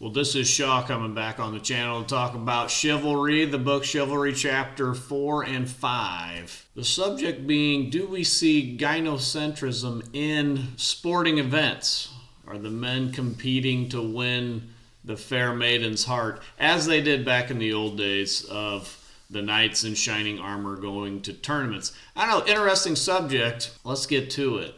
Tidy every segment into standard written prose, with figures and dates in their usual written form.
Well, this is Shaw coming back on the channel to talk about Chivalry, the book Chivalry, chapter 4 and 5. The subject being, do we see gynocentrism in sporting events? Are the men competing to win the fair maiden's heart, as they did back in the old days of the knights in shining armor going to tournaments? I don't know, interesting subject. Let's get to it.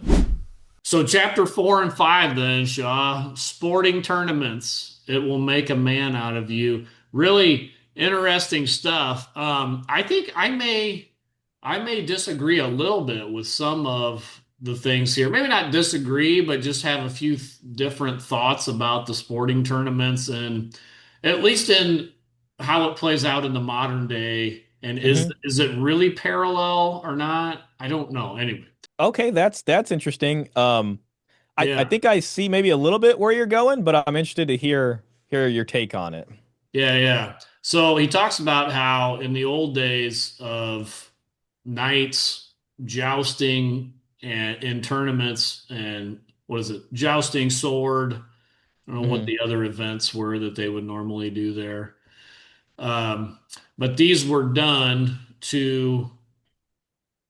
So, chapter 4 and 5, then, Shaw, sporting tournaments. It will make a man out of you. Really interesting stuff. I think I may disagree a little bit with some of the things here. Maybe not disagree, but just have a few different thoughts about the sporting tournaments, and at least in how it plays out in the modern day. And is Hmm. is it really parallel or not? I don't know. Anyway, Okay, that's interesting. I yeah. think I see maybe a little bit where you're going, but I'm interested to hear your take on it. Yeah, yeah. So he talks about how in the old days of knights jousting and in tournaments and what is it? Jousting sword. I don't know what Hmm. the other events were that they would normally do there. Um, but these were done to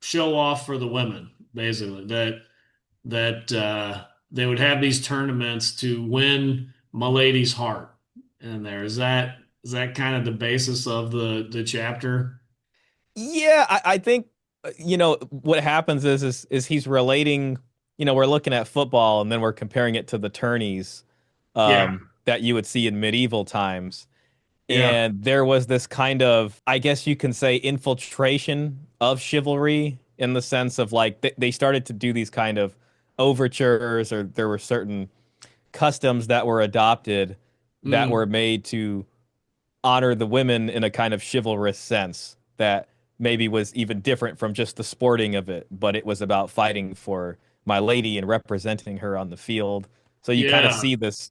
show off for the women, basically. That they would have these tournaments to win my lady's heart. And there is that kind of the basis of the chapter. Yeah, I think what happens is he's relating. We're looking at football and then we're comparing it to the tourneys Yeah, that you would see in medieval times. yeah. And there was this kind of, I guess you can say, infiltration of chivalry in the sense of like they started to do these kind of overtures, or there were certain customs that were adopted that Mm, were made to honor the women in a kind of chivalrous sense that maybe was even different from just the sporting of it, but it was about fighting for my lady and representing her on the field. So you kind of yeah. see this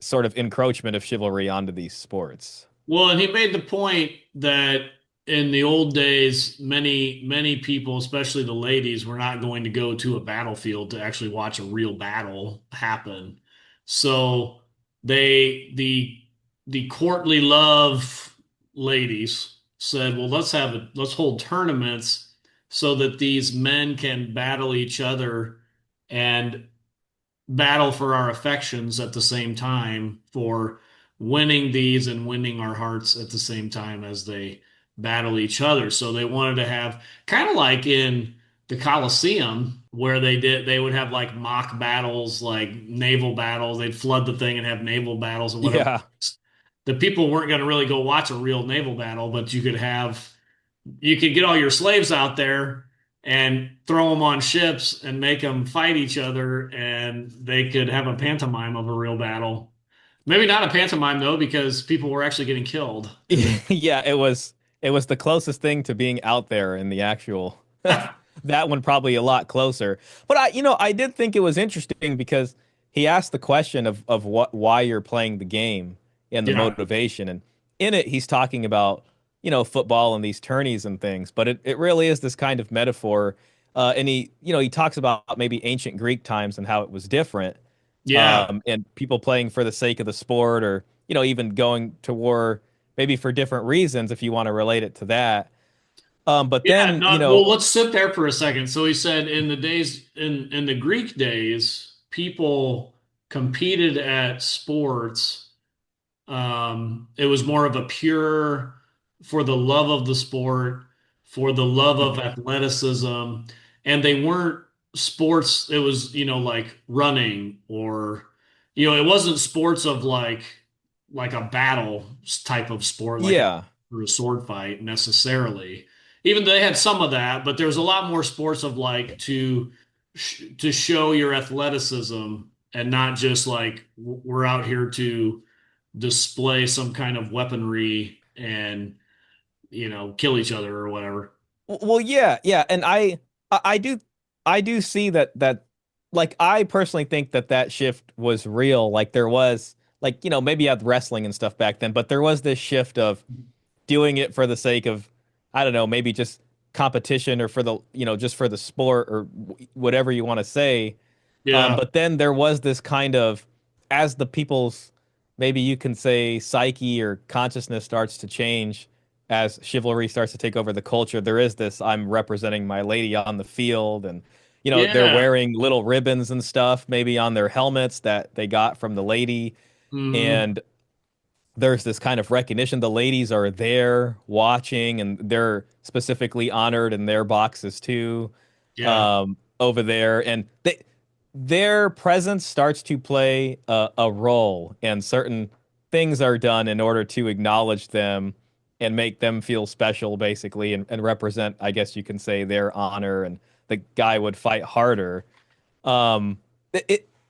sort of encroachment of chivalry onto these sports. Well, and he made the point that in the old days, many people, especially the ladies, were not going to go to a battlefield to actually watch a real battle happen. So the courtly love ladies said, "Well, let's hold tournaments so that these men can battle each other and battle for our affections at the same time for winning these and winning our hearts at the same time as they battle each other." So they wanted to have kind of like in the Colosseum where they would have like mock battles, like naval battles. They'd flood the thing and have naval battles and whatever. Yeah. The people weren't going to really go watch a real naval battle, but you could get all your slaves out there and throw them on ships and make them fight each other, and they could have a pantomime of a real battle. Maybe not a pantomime though, because people were actually getting killed. Yeah, it was the closest thing to being out there in the actual that one probably a lot closer. But I did think it was interesting because he asked the question of why you're playing the game and the Yeah, motivation. And in it he's talking about, football and these tourneys and things, but it really is this kind of metaphor. And he talks about maybe ancient Greek times and how it was different. yeah, And people playing for the sake of the sport, or even going to war maybe for different reasons if you want to relate it to that. But yeah. then, Not well. Let's sit there for a second. So he said in the days in the Greek days, people competed at sports. It was more of a pure for the love of the sport, for the love of Mhm. athleticism, and they weren't sports. It was, like running or, it wasn't sports of like a battle type of sport, like Yeah. a sword fight necessarily. Even though they had some of that, but there's a lot more sports of like to show your athleticism and not just like we're out here to display some kind of weaponry and kill each other or whatever. Well, yeah, yeah, and I do see that like I personally think that shift was real. Like there was like maybe you had wrestling and stuff back then, but there was this shift of doing it for the sake of, I don't know, maybe just competition, or for the just for the sport, or whatever you want to say. Yeah, But then there was this kind of, as the people's maybe you can say psyche or consciousness starts to change as chivalry starts to take over the culture. There is this, I'm representing my lady on the field, and they're Yeah. wearing little ribbons and stuff maybe on their helmets that they got from the lady, Hmm. and there's this kind of recognition. The ladies are there watching, and they're specifically honored in their boxes too, Yeah. over there, and their presence starts to play a role, and certain things are done in order to acknowledge them and make them feel special, basically, and represent, I guess you can say, their honor, and the guy would fight harder. um,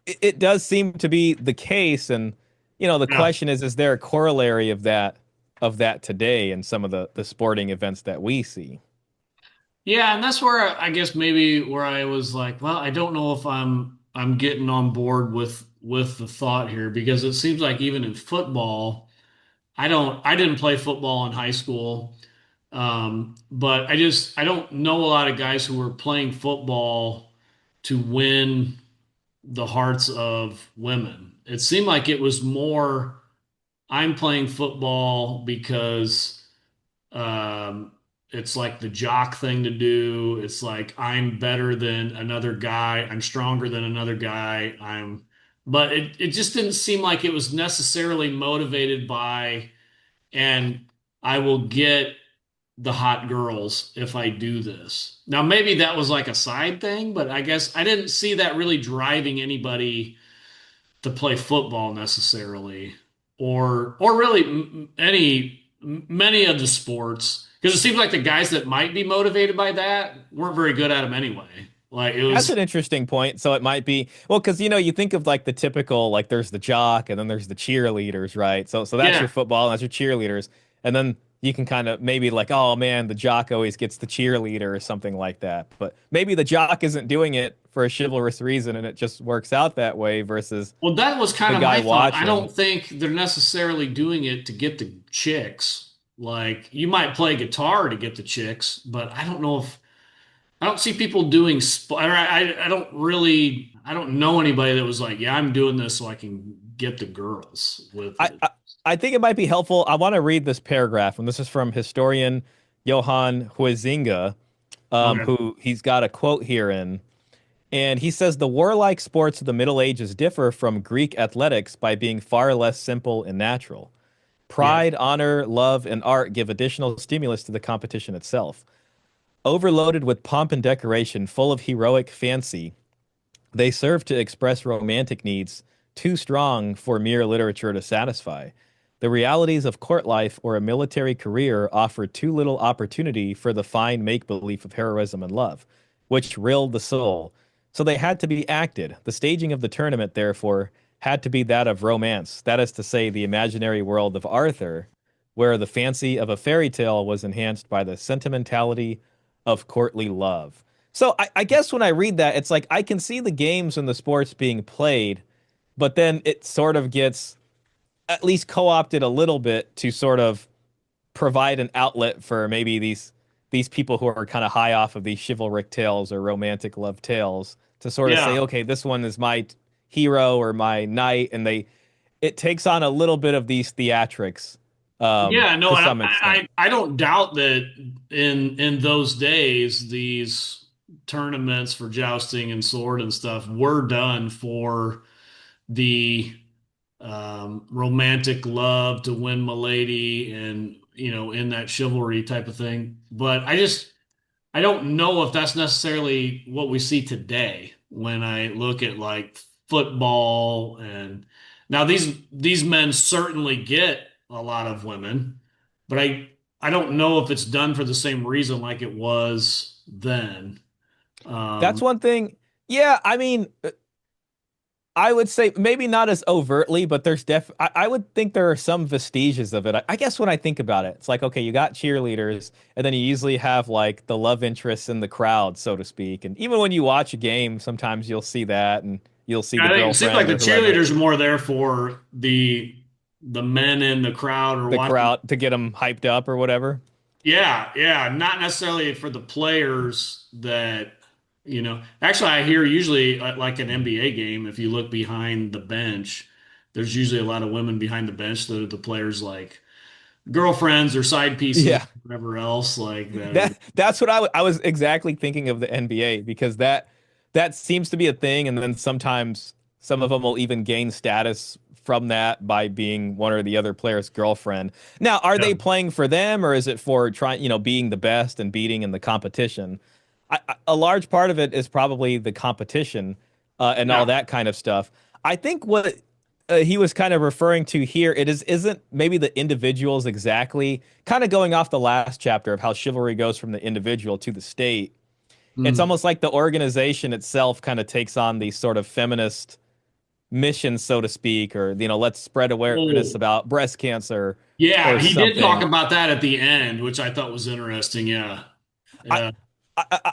it does seem to be the case, and the Yeah. question is there a corollary of that today in some of the sporting events that we see? Yeah, and that's where I guess maybe where I was like, well, I don't know if I'm getting on board with the thought here because it seems like even in football, I didn't play football in high school. But I don't know a lot of guys who were playing football to win the hearts of women. It seemed like it was more I'm playing football because it's like the jock thing to do. It's like I'm better than another guy. I'm stronger than another guy. But it just didn't seem like it was necessarily motivated by, and I will get the hot girls if I do this. Now, maybe that was like a side thing, but I guess I didn't see that really driving anybody to play football necessarily, or really many of the sports, because it seems like the guys that might be motivated by that weren't very good at them anyway. Like it That's was, an interesting point. So it might be, well, because you think of like the typical, like there's the jock and then there's the cheerleaders, right? So that's your yeah. football and that's your cheerleaders. And then you can kind of maybe like, oh man, the jock always gets the cheerleader or something like that. But maybe the jock isn't doing it for a chivalrous reason and it just works out that way versus Well, that was kind the of guy my thought. I watching. don't think they're necessarily doing it to get the chicks. Like you might play guitar to get the chicks, but I don't know if I don't see people doing I don't really I don't know anybody that was like, yeah, I'm doing this so I can get the girls with I, it. I I think it might be helpful. I want to read this paragraph, and this is from historian Johann Huizinga, Okay. who he's got a quote here in. And he says the warlike sports of the Middle Ages differ from Greek athletics by being far less simple and natural. Yeah. Pride, honor, love, and art give additional stimulus to the competition itself. Overloaded with pomp and decoration, full of heroic fancy, they serve to express romantic needs too strong for mere literature to satisfy. The realities of court life or a military career offer too little opportunity for the fine make believe of heroism and love, which rilled the soul. So they had to be acted. The staging of the tournament, therefore, had to be that of romance, that is to say, the imaginary world of Arthur, where the fancy of a fairy tale was enhanced by the sentimentality of courtly love. So I guess when I read that, it's like I can see the games and the sports being played, but then it sort of gets at least co-opted a little bit to sort of provide an outlet for maybe these people who are kind of high off of these chivalric tales or romantic love tales to sort of say, Yeah. okay, this one is my hero or my knight, and it takes on a little bit of these theatrics, Yeah, no, to and some extent. I don't doubt that in those days these tournaments for jousting and sword and stuff were done for the romantic love to win my lady and in that chivalry type of thing. But I don't know if that's necessarily what we see today when I look at like football. And now these men certainly get a lot of women, but I don't know if it's done for the same reason like it was then. That's Um, one thing. Yeah, I mean, I would say maybe not as overtly, but I would think there are some vestiges of it. I guess when I think about it, it's like, okay, you got cheerleaders, and then you usually have like the love interests in the crowd, so to speak. And even when you watch a game, sometimes you'll see that, and you'll see the I think it seems like girlfriend the or whoever, cheerleaders are more there for the men in the crowd or the watching. crowd to get them hyped up or whatever. Yeah, yeah, not necessarily for the players that, Actually, I hear usually like an NBA game, if you look behind the bench, there's usually a lot of women behind the bench that are the players like girlfriends or side pieces, Yeah. whatever else like that are. That's what I was exactly thinking of the NBA because that seems to be a thing, and then sometimes some of them will even gain status from that by being one or the other player's girlfriend. Now, are Yeah. they playing for them or is it for trying, being the best and beating in the competition? A large part of it is probably the competition and all Yeah. that kind of stuff. I think what he was kind of referring to here, isn't maybe the individuals exactly, kind of going off the last chapter of how chivalry goes from the individual to the state. It's Mm. almost like the organization itself kind of takes on these sort of feminist mission, so to speak, or let's spread awareness Oh, about breast cancer yeah. or He did talk something. about that at the end, which I thought was interesting. Yeah. I, Yeah.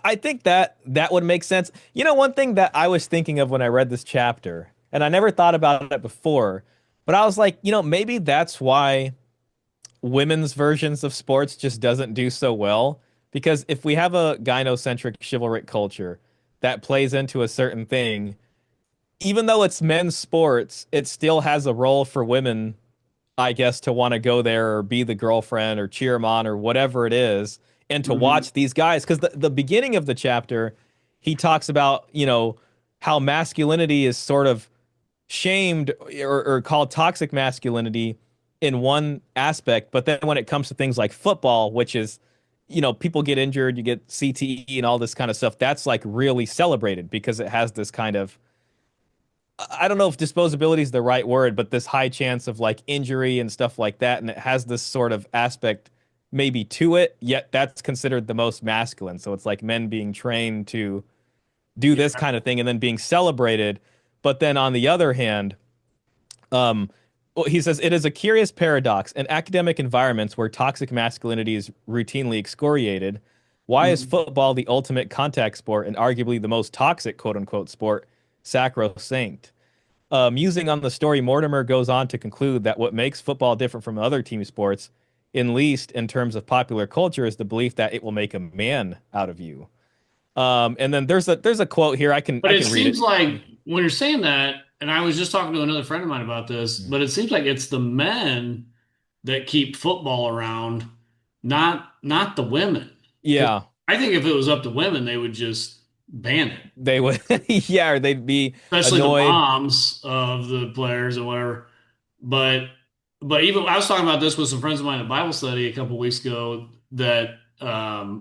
I think that would make sense. One thing that I was thinking of when I read this chapter, and I never thought about it before, but I was like, maybe that's why women's versions of sports just doesn't do so well. Because if we have a gynocentric chivalric culture that plays into a certain thing, even though it's men's sports, it still has a role for women, I guess, to want to go there or be the girlfriend or cheer them on or whatever it is, and to Mhm. watch these guys. Because the beginning of the chapter, he talks about, how masculinity is sort of shamed or called toxic masculinity in one aspect. But then when it comes to things like football, which is, people get injured, you get CTE and all this kind of stuff, that's like really celebrated because it has this kind of, I don't know if disposability is the right word, but this high chance of like injury and stuff like that. And it has this sort of aspect maybe to it, yet that's considered the most masculine. So it's like men being trained to do this Yeah. kind of thing and then being celebrated. But then on the other hand, um, well, he says it is a curious paradox in academic environments where toxic masculinity is routinely excoriated. Why is Mhm. football the ultimate contact sport and arguably the most toxic quote unquote sport sacrosanct? Musing on the story, Mortimer goes on to conclude that what makes football different from other team sports, in least in terms of popular culture, is the belief that it will make a man out of you. And then there's a quote here. I can But I it can read seems it. like when you're saying that, and I was just talking to another friend of mine about this, but it seems like it's the men that keep football around, not the women. Because Yeah, I think if it was up to women, they would just ban it, they would. Yeah, or they'd be especially the annoyed. moms of the players and whatever. But but even I was talking about this with some friends of mine at Bible study a couple weeks ago that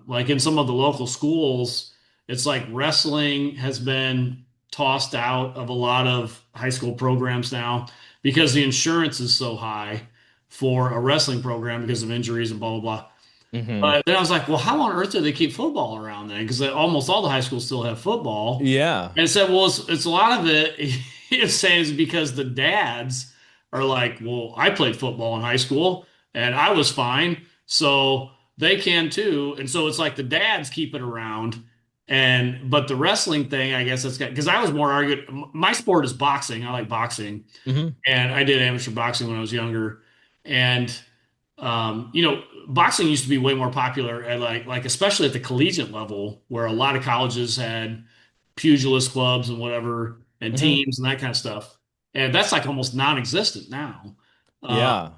like in some of the local schools, it's like wrestling has been tossed out of a lot of high school programs now because the insurance is so high for a wrestling program because of injuries and blah blah blah. Hmm. But then I was like, well, how on earth do they keep football around then? Because almost all the high schools still have football. Yeah. And it said, well, it's a lot of it. It's saying is because the dads are like, well, I played football in high school and I was fine, so they can too. And so it's like the dads keep it around. And but the wrestling thing, I guess that's got because I was more argued. My sport is boxing. I like boxing, Hmm. and I did amateur boxing when I was younger. And boxing used to be way more popular at like especially at the collegiate level, where a lot of colleges had pugilist clubs and whatever, and Hmm. teams and that kind of stuff. And that's like almost non-existent now. Uh, Yeah.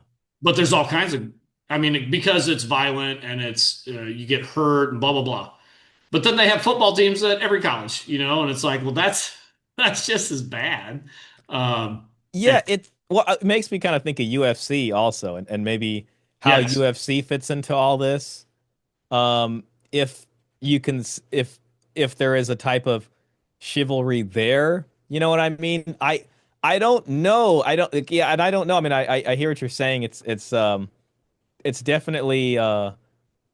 but there's all kinds of, I mean, because it's violent and it's you get hurt and blah blah blah. But then they have football teams at every college, and it's like, well, that's just as bad. And Yeah, it makes me kind of think of UFC also, and maybe how yes, UFC fits into all this. If you can, if there is a type of chivalry there, you know what I mean? I don't know. I don't. Yeah, and I don't know. I mean, I hear what you're saying. It's definitely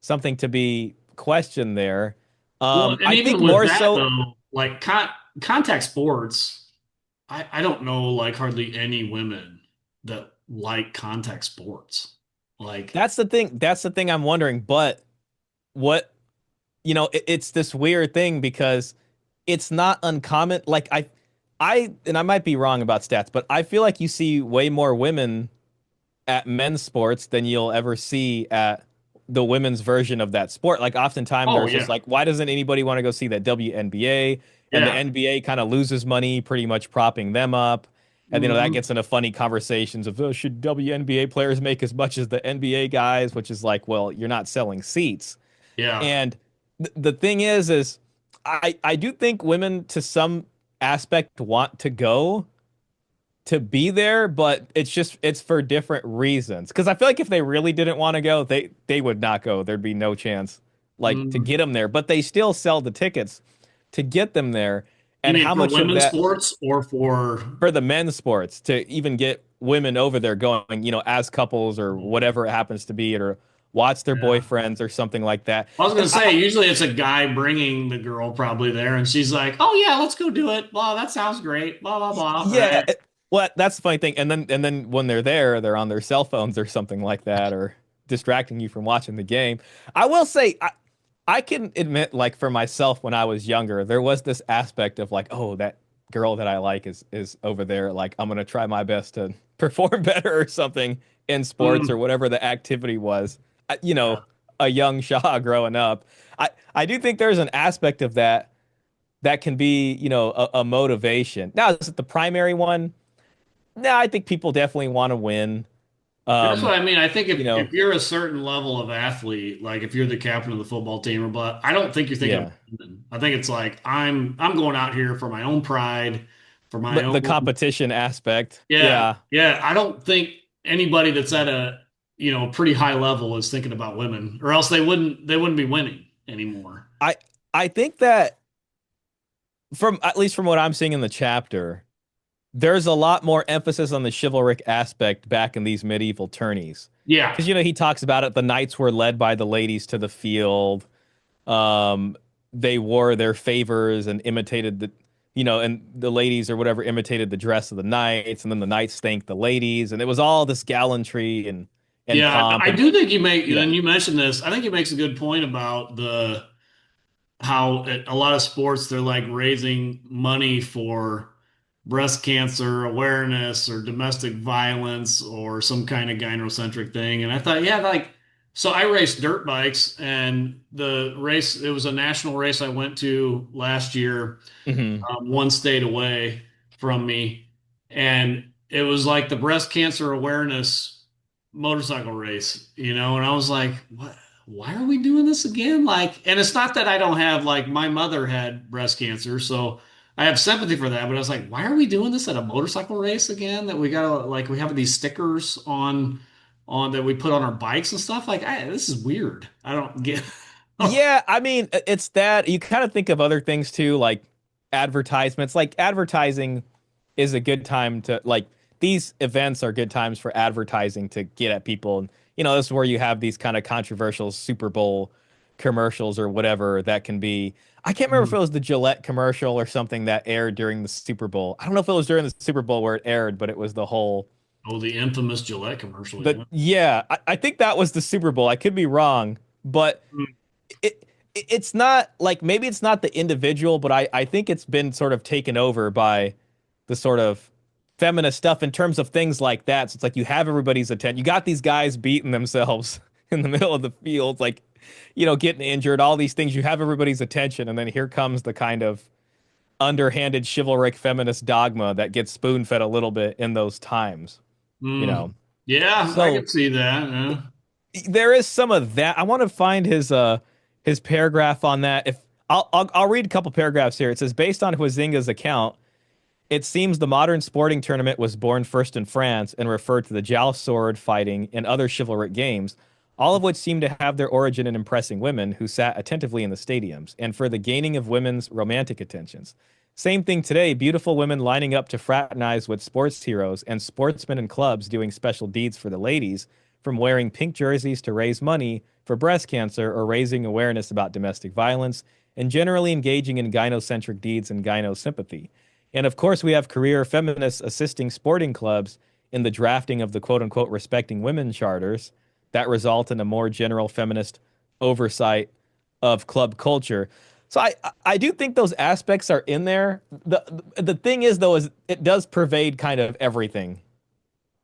something to be questioned there. well, and I think even with more that so. though, like contact sports, I don't know like hardly any women that like contact sports. Like, That's the thing. That's the thing I'm wondering. But what it's this weird thing because it's not uncommon. Like and I might be wrong about stats, but I feel like you see way more women at men's sports than you'll ever see at the women's version of that sport. Like oftentimes oh there's just yeah, like, why doesn't anybody want to go see that WNBA? And the yeah, NBA kind of loses money, pretty much propping them up. And that Hmm. gets into funny conversations of, oh, should WNBA players make as much as the NBA guys, which is like, well, you're not selling seats. Yeah. And the thing is I do think women to some aspect want to go to be there, but it's for different reasons. Because I feel like if they really didn't want to go, they would not go. There'd be no chance like to Mm. get them there. But they still sell the tickets to get them there. You And mean how for much of women's that sports or for? for the men's sports to even get women over there going, as couples or whatever it happens to be, or watch their Yeah. boyfriends or something like that. I was And gonna say usually it's a guy bringing the girl probably there, and she's like, "Oh yeah, let's go do it." Blah, that sounds great. Blah blah blah. yeah, Right? well, that's the funny thing. And then when they're there, they're on their cell phones or something like that, or distracting you from watching the game. I will say, I can admit, like for myself, when I was younger, there was this aspect of like, oh, that girl that I like is over there. Like I'm gonna try my best to perform better or something in sports or Mm. whatever the activity was. Yeah. A young Shah growing up. I do think there's an aspect of that can be, a motivation. Now, is it the primary one? No, I think people definitely want to win. That's what Um, I mean. I think you if know, you're a certain level of athlete, like if you're the captain of the football team or but I don't think you're thinking of yeah. women. I think it's like I'm going out here for my own pride, for my The own. competition aspect. Yeah, Yeah. yeah. I don't think anybody that's at a pretty high level is thinking about women, or else they wouldn't be winning anymore. I I think that from at least from what I'm seeing in the chapter, there's a lot more emphasis on the chivalric aspect back in these medieval tourneys. Yeah, Because he talks about it, the knights were led by the ladies to the field. Um, they wore their favors and imitated and the ladies or whatever imitated the dress of the knights, and then the knights thanked the ladies, and it was all this gallantry and yeah. pomp I and do think you make, you and know, you mentioned this. I think he makes a good point about the how a lot of sports they're like raising money for breast cancer awareness or domestic violence or some kind of gynocentric thing. And I thought, yeah, like, so I raced dirt bikes, and the race, it was a national race I went to last year, mhm. one state away from me. And it was like the breast cancer awareness motorcycle race, and I was like, what? Why are we doing this again? Like, and it's not that I don't have, like, my mother had breast cancer, so I have sympathy for that, but I was like, why are we doing this at a motorcycle race again? That we gotta, like, we have these stickers on that we put on our bikes and stuff. Like, this is weird. I don't get. Yeah, I mean, it's that you kind of think of other things too, like advertisements. Like advertising is a good time to like these events are good times for advertising to get at people. And this is where you have these kind of controversial Super Bowl commercials or whatever that can be. I can't remember if it was the Gillette commercial or something that aired during the Super Bowl. I don't know if it was during the Super Bowl where it aired, but it was the whole Oh, the infamous Gillette commercial, the yeah. yeah, I think that was the Super Bowl. I could be wrong, but it it's not like maybe it's not the individual, but I think it's been sort of taken over by the sort of feminist stuff in terms of things like that. So it's like you have everybody's attention. You got these guys beating themselves in the middle of the field, like getting injured, all these things. You have everybody's attention, and then here comes the kind of underhanded chivalric feminist dogma that gets spoon fed a little bit in those times. You Mm. know, Yeah, I so can see that. Yeah. there is some of that. I want to find his paragraph on that. If I'll read a couple paragraphs here. It says based on Huizinga's account, it seems the modern sporting tournament was born first in France and referred to the joust sword fighting and other chivalric games, all of which seem to have their origin in impressing women who sat attentively in the stadiums and for the gaining of women's romantic attentions. Same thing today, beautiful women lining up to fraternize with sports heroes and sportsmen and clubs doing special deeds for the ladies, from wearing pink jerseys to raise money for breast cancer or raising awareness about domestic violence, and generally engaging in gynocentric deeds and gyno sympathy. And of course, we have career feminists assisting sporting clubs in the drafting of the quote unquote respecting women charters that result in a more general feminist oversight of club culture. So I do think those aspects are in there. The thing is though is it does pervade kind of everything,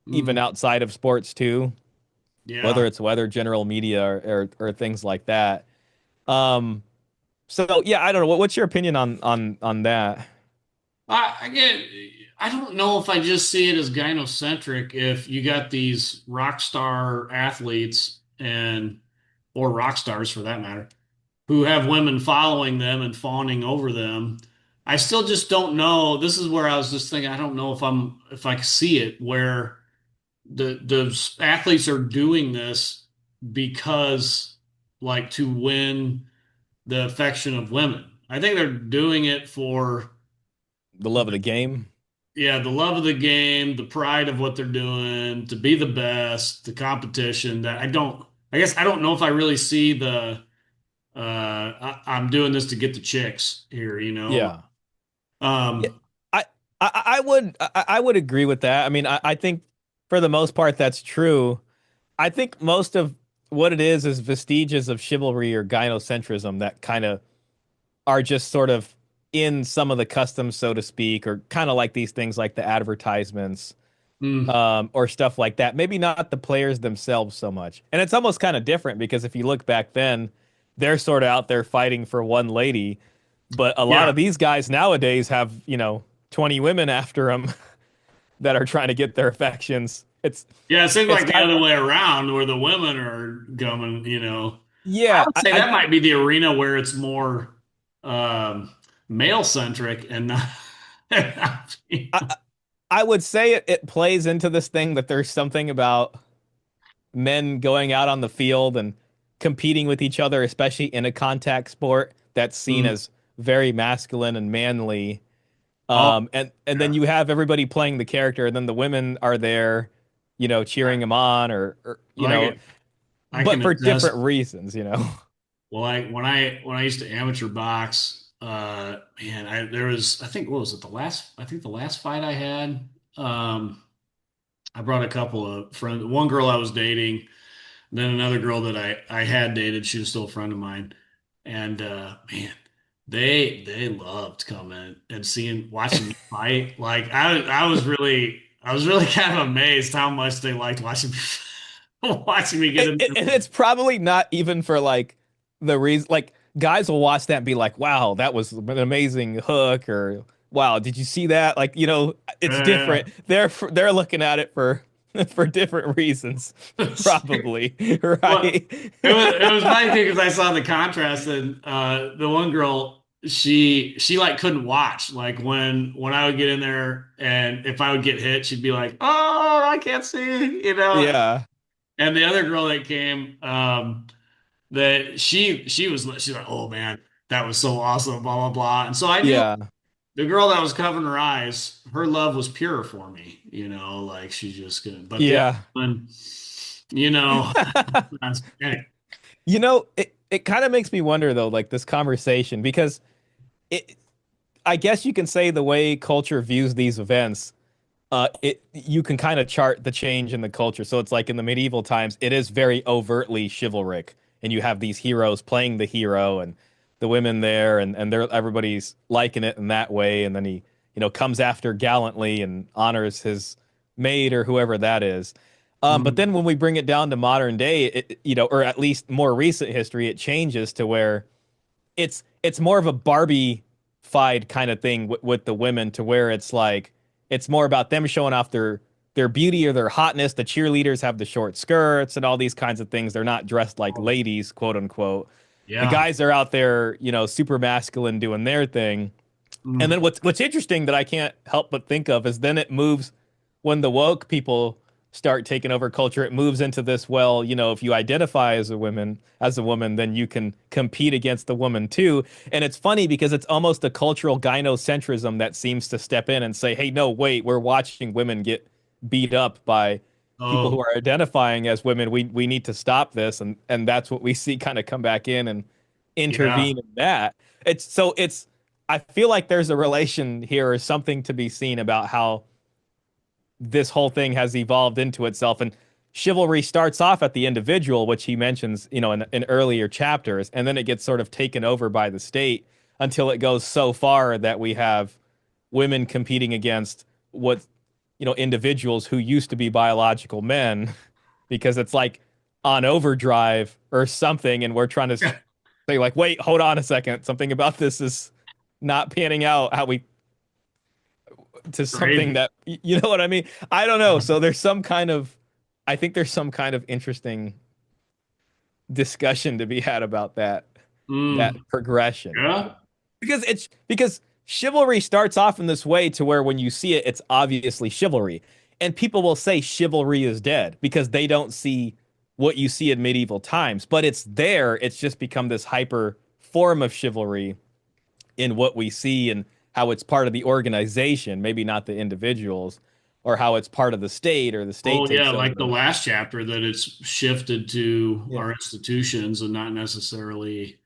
even Mm. outside of sports too, Yeah. whether it's weather, general media, or things like that. Um, so yeah, I don't know. What's your opinion on that? I get. I don't know if I just see it as gynocentric. If you got these rock star athletes and or rock stars for that matter, who have women following them and fawning over them, I still just don't know. This is where I was just thinking. I don't know if I see it where the athletes are doing this because like to win the affection of women. I think they're doing it for The love of the game. yeah, the love of the game, the pride of what they're doing, to be the best, the competition. That I guess I don't know if I really see I'm doing this to get the chicks here, you know. Yeah. Yeah, Um, I I would agree with that. I mean, I think for the most part that's true. I think most of what it is vestiges of chivalry or gynocentrism that kind of are just sort of in some of the customs, so to speak, or kind of like these things like the advertisements, mm, or stuff like that. Maybe not the players themselves so much. And it's almost kind of different because if you look back then, they're sort of out there fighting for one lady, but a lot yeah, of these guys nowadays have, 20 women after them that are trying to get their affections. yeah. It seems It's like the kind other of, way around, where the women are coming. You know, I yeah, would say that might be the arena where it's more um, male centric and not, not I female. I would say it plays into this thing that there's something about men going out on the field and competing with each other, especially in a contact sport that's seen Mm. as very masculine and manly. Oh, And then yeah. you have everybody playing the character, and then the women are there, cheering him on, or Like it. I but can for attest. different reasons. Well, when I used to amateur box, man, there was I think what was it the last fight I had. I brought a couple of friends. One girl I was dating, then another girl that I had dated. She was still a friend of mine, and man, they loved coming and watching me fight. Like I was really kind of amazed how much they liked watching me watching me get in there. And it's probably not even for like the reason, like guys will watch that and be like, wow, that was an amazing hook, or wow, did you see that? Like, it's Uh, different. They're looking at it for for different reasons, probably, Well, right? it was funny too because I saw the contrast and the one girl she like couldn't watch like when I would get in there and if I would get hit she'd be like oh I can't see you know Yeah. and the other girl that came that she's like oh man that was so awesome blah blah blah and so I knew Yeah. the girl that was covering her eyes her love was pure for me you know like she's just gonna but the other Yeah. one you know anyway. It kind of makes me wonder though, like this conversation, because it I guess you can say the way culture views these events, it you can kind of chart the change in the culture. So it's like in the medieval times, it is very overtly chivalric, and you have these heroes playing the hero, and the women there, and everybody's liking it in that way. And then he, comes after gallantly and honors his maid or whoever that is. But Mm. then when we bring it down to modern day, or at least more recent history, it changes to where it's more of a Barbie-fied kind of thing with the women, to where it's like it's more about them showing off their beauty or their hotness. The cheerleaders have the short skirts and all these kinds of things. They're not dressed like Oh, ladies, quote unquote. The yeah. guys are out there, super masculine doing their thing. And Mm. then what's interesting that I can't help but think of is then it moves when the woke people start taking over culture, it moves into this, well, if you identify as a woman, then you can compete against the woman too. And it's funny because it's almost a cultural gynocentrism that seems to step in and say, hey, no, wait, we're watching women get beat up by people Oh, who are identifying as women. We need to stop this. And that's what we see kind of come back in and yeah. intervene in that. It's I feel like there's a relation here or something to be seen about how this whole thing has evolved into itself. And chivalry starts off at the individual, which he mentions, in earlier chapters, and then it gets sort of taken over by the state until it goes so far that we have women competing against what, individuals who used to be biological men, because it's like on overdrive or something, and we're trying to say like, wait, hold on a second, something about this is not panning out how we to something Right. that you know what I mean? I don't know. So there's some kind of I think there's some kind of interesting discussion to be had about that Mm, progression. yeah. Because chivalry starts off in this way to where when you see it, it's obviously chivalry. And people will say chivalry is dead because they don't see what you see in medieval times. But it's there. It's just become this hyper form of chivalry in what we see and how it's part of the organization, maybe not the individuals, or how it's part of the state or the state Oh, yeah, takes like the over. last chapter that it's shifted to Yeah. our institutions and not necessarily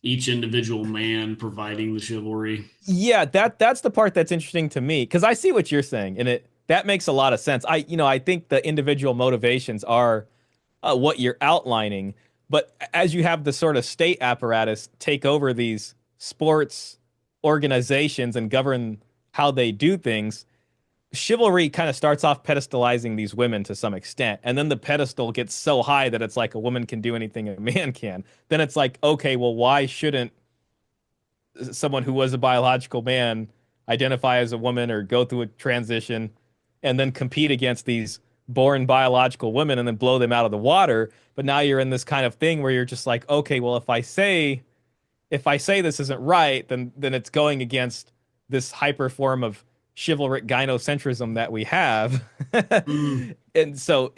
each individual man providing the chivalry. Yeah, that's the part that's interesting to me because I see what you're saying and it that makes a lot of sense. I think the individual motivations are what you're outlining, but as you have the sort of state apparatus take over these sports organizations and govern how they do things, chivalry kind of starts off pedestalizing these women to some extent, and then the pedestal gets so high that it's like a woman can do anything a man can. Then it's like, okay, well, why shouldn't someone who was a biological man identify as a woman or go through a transition and then compete against these born biological women and then blow them out of the water? But now you're in this kind of thing where you're just like, okay, well, if I say this isn't right, then it's going against this hyper form of chivalric gynocentrism that we have. Mm. And so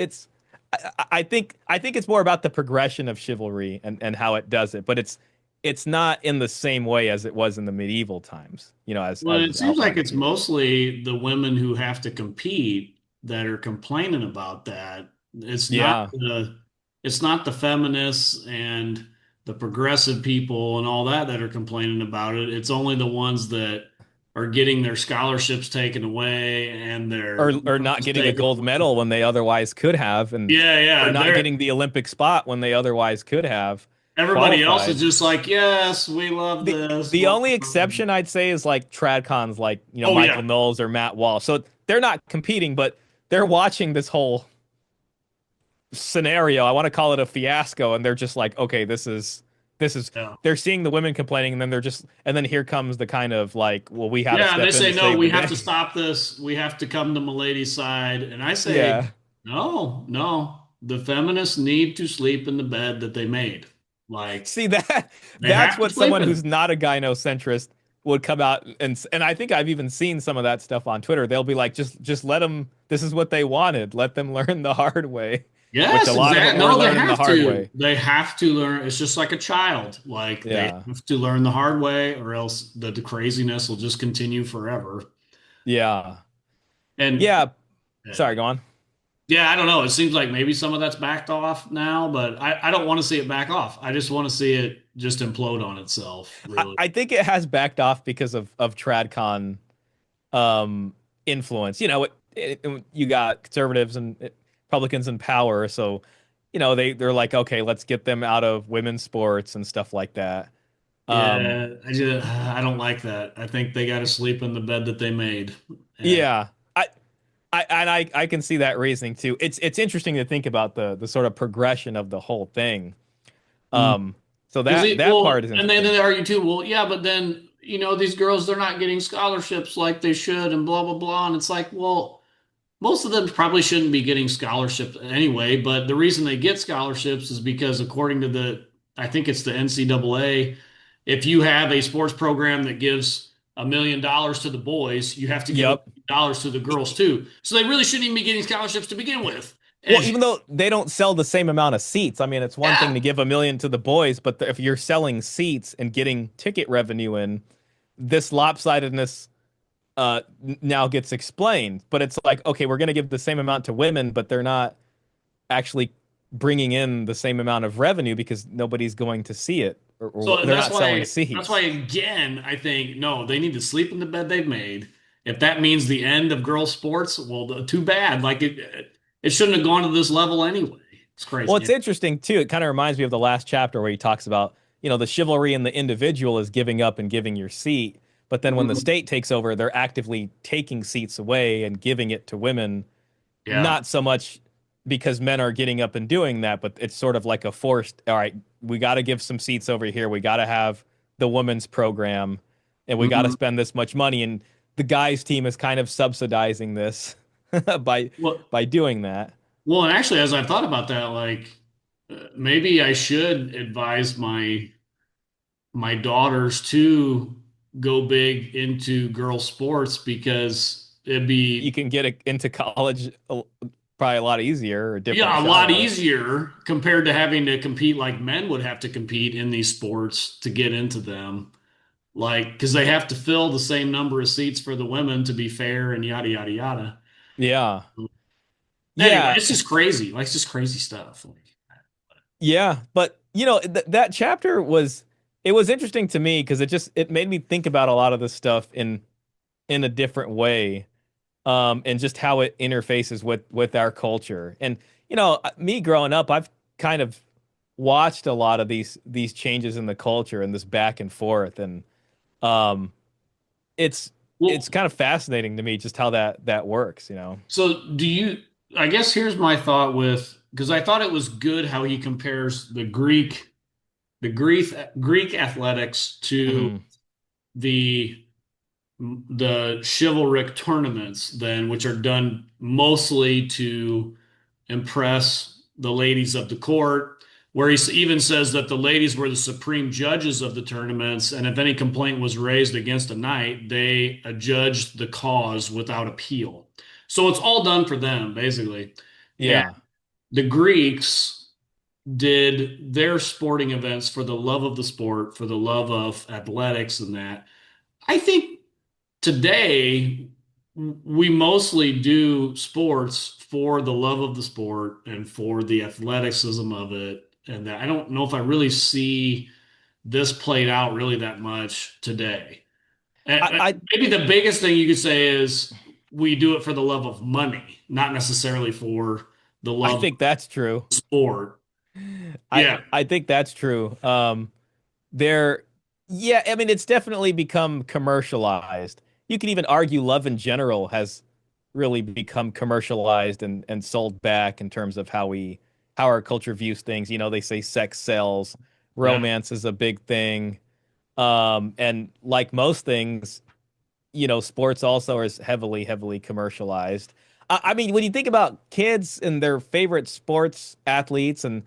I think it's more about the progression of chivalry and how it does it, but it's not in the same way as it was in the medieval times, as Well, it as seems like outlined it's here. mostly the women who have to compete that are complaining about that. It's not Yeah. the it's not the feminists and the progressive people and all that that are complaining about it. It's only the ones that are getting their scholarships taken away and their Or not medals getting a taken gold away. medal when they otherwise could have, and Yeah, or yeah. not getting the Olympic spot when they otherwise could have Everybody else is qualified. just like, yes, we love the this. the Blah, only blah, blah. exception I'd say is like tradcons, like Oh Michael yeah. Knowles or Matt Walsh. So they're not competing, but they're watching this whole scenario. I want to call it a fiasco, and they're just like, okay, this is. Yeah. They're seeing the women complaining, and then here comes the kind of like, well, we had to Yeah, and they step in say, to no, save the we have to day. stop this. We have to come to Milady's side. And I say, Yeah. no, no. The feminists need to sleep in the bed that they made. Like, See that they that's have to what sleep someone in it. who's not a gynocentrist would come out and I think I've even seen some of that stuff on Twitter. They'll be like, just let them. This is what they wanted. Let them learn the hard way, which a Yes, lot of them exactly. were No, they learning the have hard to. way. They have to learn. It's just like a child. Like, they Yeah, have to learn the hard way, or else the craziness will just continue forever. yeah, And yeah. Sorry, go on. yeah, I don't know. It seems like maybe some of that's backed off now, but I don't want to see it back off. I just want to see it just implode on itself, I, really. I think it has backed off because of TradCon um influence. You got conservatives and Republicans in power, so they're like, okay, let's get them out of women's sports and stuff like that. Um, Yeah, I don't like that. I think they got to sleep in the bed that they made. And yeah, I can see that reasoning too. It's interesting to think about the sort of progression of the whole thing. Um, so because that well, part is and then interesting. they argue too. Well, yeah, but then these girls they're not getting scholarships like they should, and blah blah blah. And it's like, well, most of them probably shouldn't be getting scholarships anyway, but the reason they get scholarships is because according to I think it's the NCAA, if you have a sports program that gives $1 million to the boys, you have to give Yep. $1 million to the girls too. So they really shouldn't even be getting scholarships to begin with. Well, And even though they don't sell the same amount of seats, I mean, it's one thing yeah, to give 1 million to the boys, but if you're selling seats and getting ticket revenue in, this lopsidedness now gets explained. But it's like, okay, we're going to give the same amount to women, but they're not actually bringing in the same amount of revenue because nobody's going to see it, or so and they're not selling that's why seats. again, I think no, they need to sleep in the bed they've made. If that means the end of girls' sports, well, too bad. Like it shouldn't have gone to this level anyway. It's Well, crazy. it's interesting too. It kind of reminds me of the last chapter where he talks about, the chivalry in the individual is giving up and giving your seat. But then when the Mhm. state takes over, they're actively taking seats away and giving it to women. Yeah. Not so much because men are getting up and doing that, but it's sort of like a forced, all right, we got to give some seats over here. We got to have the women's program and we got to Mhm. spend this much money. And the guys team is kind of subsidizing this by Well, by doing that. well, and actually, as I've thought about that, like maybe I should advise my daughters to go big into girl sports because it'd You be can get into college probably a lot easier or different yeah, a lot shot at it. easier compared to having to compete like men would have to compete in these sports to get into them. Like, because they have to fill the same number of seats for the women to be fair and yada, yada, yada. Yeah. Anyway, Yeah. it's just crazy. Like, it's just crazy stuff. Like, Yeah, but that chapter was it was interesting to me because it made me think about a lot of this stuff in a different way, and just how it interfaces with our culture. And me growing up, I've kind of watched a lot of these changes in the culture and this back and forth, and um, it's well, it's kind of fascinating to me just how that works. so do you, I guess here's my thought with, because I thought it was good how he compares the Greek athletics to Mhm. the the chivalric tournaments then, which are done mostly to impress the ladies of the court, where he even says that the ladies were the supreme judges of the tournaments, and if any complaint was raised against a knight, they adjudged the cause without appeal. So it's all done for them, basically. And Yeah, the Greeks did their sporting events for the love of the sport, for the love of athletics and that. I think today we mostly do sports for the love of the sport and for the athleticism of it. And that I don't know if I really see this played out really that much today. I, I Maybe the biggest thing you could say is we do it for the love of money, not necessarily for the I love of think that's true. sport. I Yeah. I think that's true. There, yeah, I mean, it's definitely become commercialized. You can even argue love in general has really become commercialized and sold back in terms of how our culture views things. They say sex sells, Yeah. romance is a big thing. And like most things, sports also is heavily commercialized. I mean, when you think about kids and their favorite sports athletes, and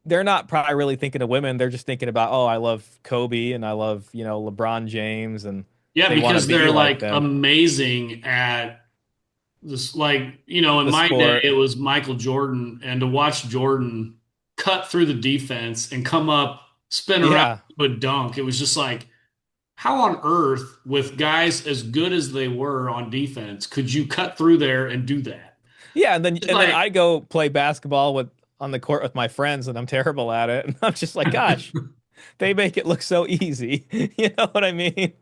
they're not probably really thinking of women. They're just thinking about, oh, I love Kobe and I love, LeBron James, and Yeah, they want to because be they're like like them. amazing at this, like, in The my day sport. it was Michael Jordan, and to watch Jordan cut through the defense and come up, spin around Yeah. to a dunk, it was just like, how on earth, with guys as good as they were on defense, could you cut through there and do that? Yeah, and then It's and then like, I go play basketball with on the court with my friends and I'm terrible at it. And I'm just like, gosh, they make it look so easy. You know what I mean?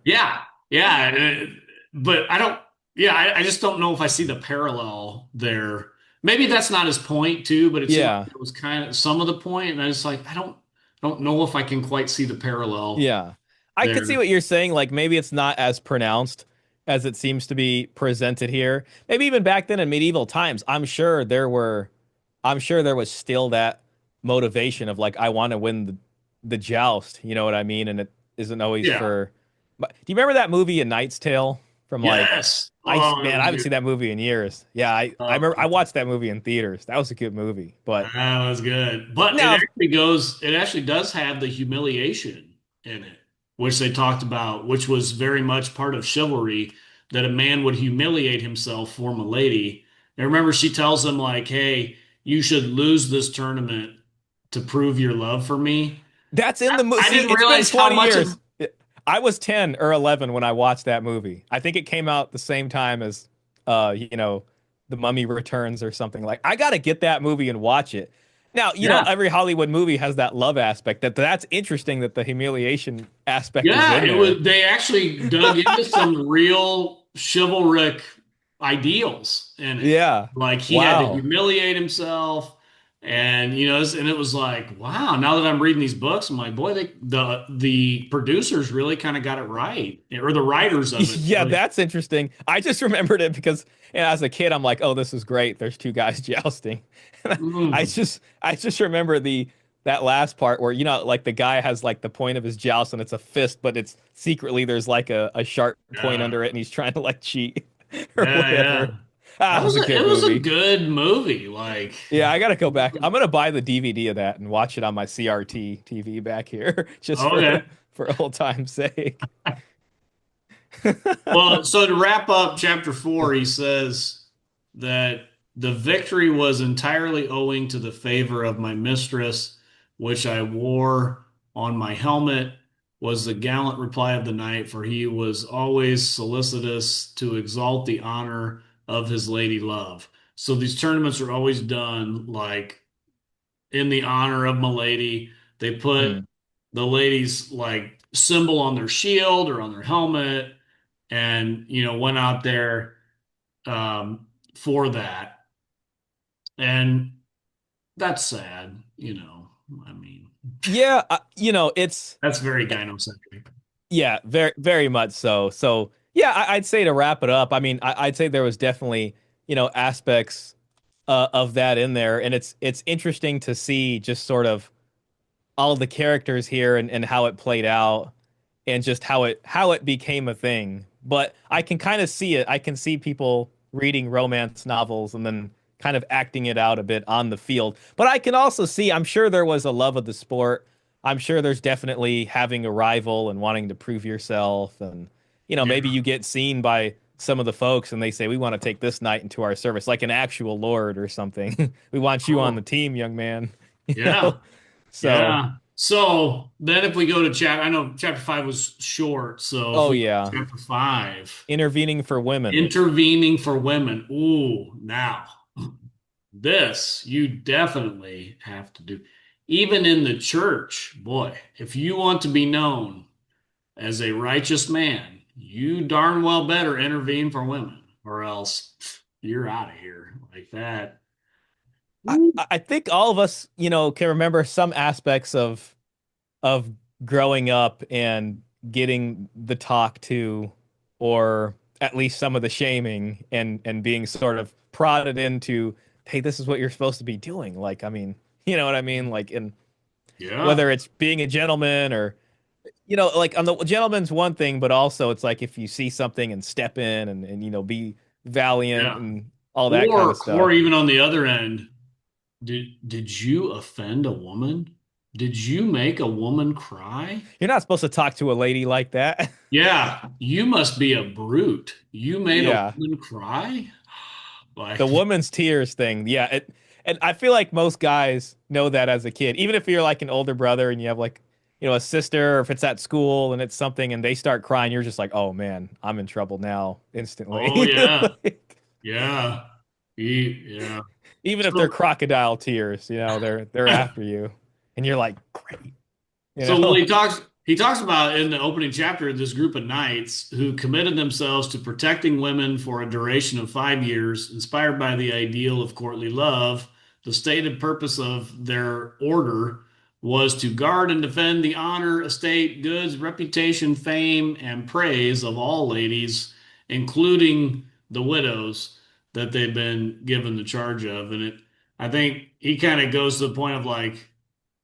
yeah, yeah, but I don't, yeah, I just don't know if I see the parallel there. Maybe that's not his point too, but it seemed Yeah. like it was kind of some of the point, and I was like, I don't know if I can quite see the parallel Yeah. I could see there. what you're saying. Like maybe it's not as pronounced as it seems to be presented here. Maybe even back then in medieval times, I'm sure there was still that motivation of like, I want to win the joust. You know what I mean? And it isn't always Yeah. for. But do you remember that movie A Knight's Tale from like, Yes. Oh, that man, I was haven't good. seen that movie in years. Yeah, I Oh, remember I watched that movie in theaters. That was a good movie. But that was good. But now, it actually does have the humiliation in it, which they talked about, which was very much part of chivalry, that a man would humiliate himself for my lady. And remember, she tells him, like, hey, you should lose this tournament to prove your love for me. that's in the movie. I See, didn't it's been realize how 20 much of, years. I was 10 or 11 when I watched that movie. I think it came out the same time as, The Mummy Returns or something. Like, I got to get that movie and watch it. Now, yeah. every Hollywood movie has that love aspect. That's interesting that the humiliation aspect is Yeah, in it there. was. They actually dug into some real chivalric ideals in it. Yeah. Like he had to Wow. humiliate himself, and and it was like, wow. Now that I'm reading these books, I'm like, boy, the producers really kind of got it right, or the writers of it Yeah, really. that's interesting. I just remembered it because as a kid, I'm like, oh, this is great. There's two guys jousting. I Mm, just I just remember that last part where like the guy has like the point of his joust and it's a fist, but it's secretly there's like a sharp point Yeah. under it, and he's trying to like cheat or Yeah, whatever. yeah. Ah, it was a It good was a movie. good movie. Like, Yeah, I gotta go back. I'm gonna buy the DVD of that and watch it on my CRT TV back here, just okay. for old time's sake. Well, so to wrap up chapter four, he says that the victory was entirely owing to the favor of my mistress, which I wore on my helmet, was the gallant reply of the knight, for he was always solicitous to exalt the honor of his lady love. So these tournaments are always done like in the honor of my lady. They put Hmm. the lady's like symbol on their shield or on their helmet and went out there for that, and that's sad. I mean, Yeah, it's that's very gynocentric. yeah, very very much so. So yeah, I'd say to wrap it up, I mean, I'd say there was definitely aspects of that in there, and it's interesting to see just sort of all the characters here and how it played out and just how it became a thing. But I can kind of see it. I can see people reading romance novels and then kind of acting it out a bit on the field. But I can also see, I'm sure there was a love of the sport. I'm sure there's definitely having a rival and wanting to prove yourself. And, Yeah, maybe you get seen by some of the folks and they say, we want to take this knight into our service, like an actual lord or something. We want you on the oh team, young man. You yeah, know? So, yeah. So then if we go to I know chapter five was short, so if oh we go yeah, to chapter five, intervening for women. intervening for women. Ooh, now this you definitely have to do. Even in the church, boy, if you want to be known as a righteous man, you darn well better intervene for women, or else you're out of here like that. I, Ooh, I think all of us, can remember some aspects of growing up and getting the talk to, or at least some of the shaming and being sort of prodded into, hey, this is what you're supposed to be doing. Like, I mean, you know what I mean? Like, in yeah, whether it's being a gentleman or, like on the gentleman's one thing, but also it's like if you see something and step in and be valiant yeah. and all that kind of Or stuff. even on the other end, did you offend a woman? Did you make a woman cry? You're not supposed to talk to a lady like that. Yeah, you must be a brute. You made a Yeah. woman cry? Like, The woman's tears thing. Yeah. And I feel like most guys know that as a kid. Even if you're like an older brother and you have like, a sister, or if it's at school and it's something and they start crying, you're just like, oh man, I'm in trouble now oh instantly. yeah, Like, yeah, yeah. even if they're So, crocodile tears, they're after you. And you're like, great, you so well, know? he talks about in the opening chapter this group of knights who committed themselves to protecting women for a duration of 5 years, inspired by the ideal of courtly love. The stated purpose of their order was to guard and defend the honor, estate, goods, reputation, fame, and praise of all ladies, including the widows that they've been given the charge of. And I think he kind of goes to the point of like,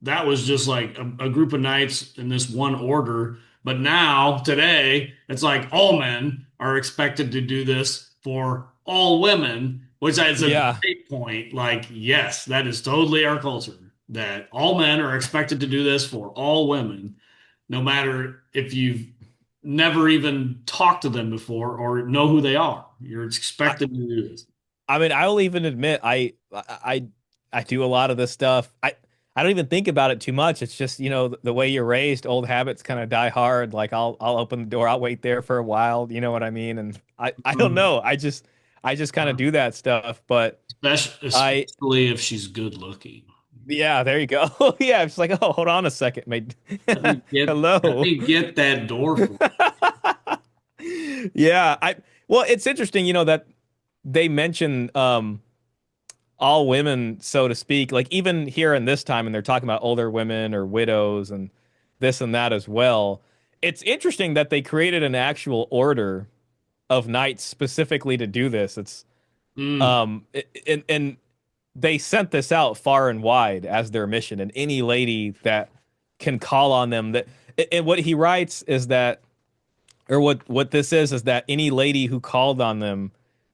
that was just like a group of knights in this one order. But now, today, it's like all men are expected to do this for all women, which is a Yeah. great point. Like, yes, that is totally our culture, that all men are expected to do this for all women, no matter if you've never even talked to them before or know who they are. You're expected to do this. I mean, I'll even admit I do a lot of this stuff. I don't even think about it too much. It's just, the way you're raised, old habits kind of die hard. Like I'll open the door, I'll wait there for a while, you know what I mean? And I don't Mhm. know. I just kind of do that stuff, but I Especially if she's good looking. yeah, there you go. Yeah, it's like, "Oh, hold on a second, mate. Let Hello." me get that door for Yeah, well, it's interesting, that they mention all women, so to speak, like even here in this time, and they're talking about older women or widows and this and that as well. It's interesting that they created an actual order of knights specifically to do this. It's Mm, and they sent this out far and wide as their mission, and any lady that can call on them that and what he writes is that or what this is that any lady who called on them,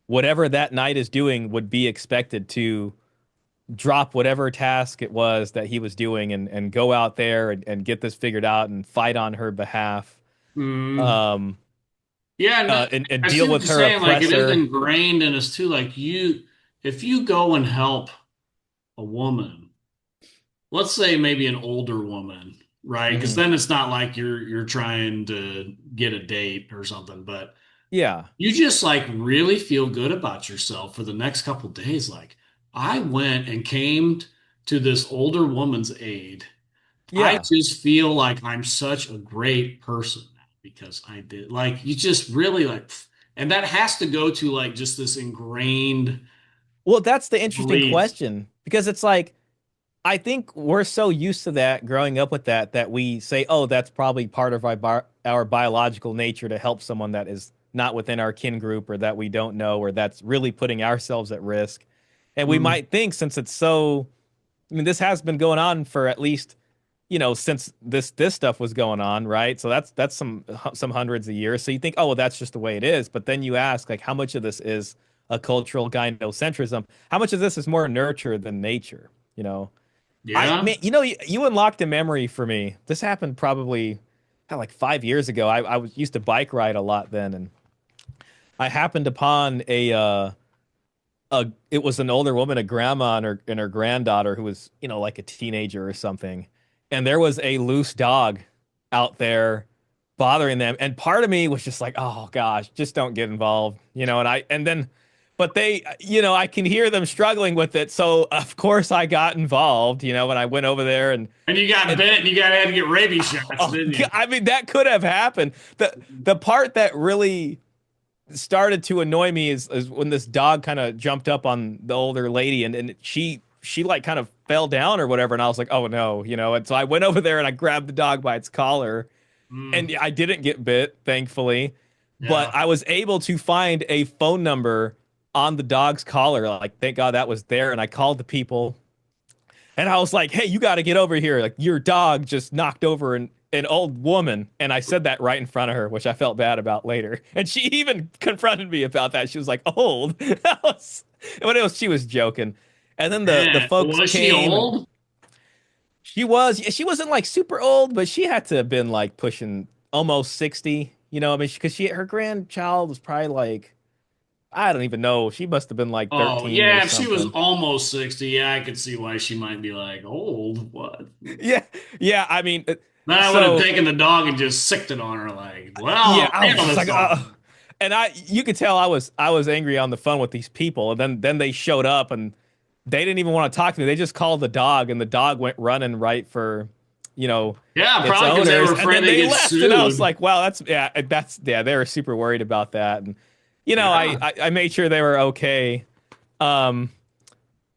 whatever that knight is doing would be expected to drop whatever task it was that he was doing and go out there and get this figured out and fight on her behalf, Mm. um Yeah, no, and I see deal what with you're her saying. Like it is oppressor. ingrained in us too. Like if you go and help a woman, let's say maybe an older woman, right? Because Hmm. then it's not like you're trying to get a date or something, but Yeah, you just like really feel good about yourself for the next couple days. Like I went and came to this older woman's aid. I yeah. just feel like I'm such a great person now because I did. Like you just really like, and that has to go to like just this ingrained Well, that's the interesting belief. question because it's like I think we're so used to that growing up with that that we say, "Oh, that's probably part of our biological nature to help someone that is not within our kin group or that we don't know or that's really putting ourselves at risk." And we Mm, might think since it's so, I mean, this has been going on for at least, since this stuff was going on, right? So that's some hundreds of years. So you think, "Oh, well, that's just the way it is." But then you ask, like, how much of this is a cultural gynocentrism? How much of this is more nurture than nature? You know? I yeah. man, you unlocked a memory for me. This happened probably like 5 years ago. I was used to bike ride a lot then, and I happened upon a it was an older woman, a grandma and her granddaughter who was, like a teenager or something. And there was a loose dog out there bothering them. And part of me was just like, oh gosh, just don't get involved, and then but they, I can hear them struggling with it. So of course I got involved, when I went over there And you got and bit and you got had to get rabies shots, oh, didn't you? I mean that could have happened. The part that really started to annoy me is when this dog kind of jumped up on the older lady and she like kind of fell down or whatever and I was like, oh no, and so I went over there and I grabbed the dog by its collar and Mm, I didn't get bit, thankfully, but yeah. I was able to find a phone number on the dog's collar. Like, thank God that was there, and I called the people and I was like, hey, you got to get over here. Like, your dog just knocked over an old woman. And I said that right in front of her, which I felt bad about later. And she even confronted me about that. She was like, old. She was joking. And then the Man, folks was she came and old? she wasn't like super old, but she had to have been like pushing almost 60. I mean, because her grandchild was probably like, I don't even know. She must have been like Oh, 13 or yeah, if she was something. almost 60, yeah, I could see why she might be like, old. What? Yeah. Yeah. I mean, Then I would have so taken the dog and just sicked it on her, like, well, yeah, I'll I was handle just this like, dog. and you could tell I was angry on the phone with these people, and then they showed up and they didn't even want to talk to me. They just called the dog, and the dog went running right for, you know, Yeah, its probably because they were owners, and afraid then they they get left, and I was sued. like, wow, they were super worried about that, and Yeah. I made sure they were okay. Um,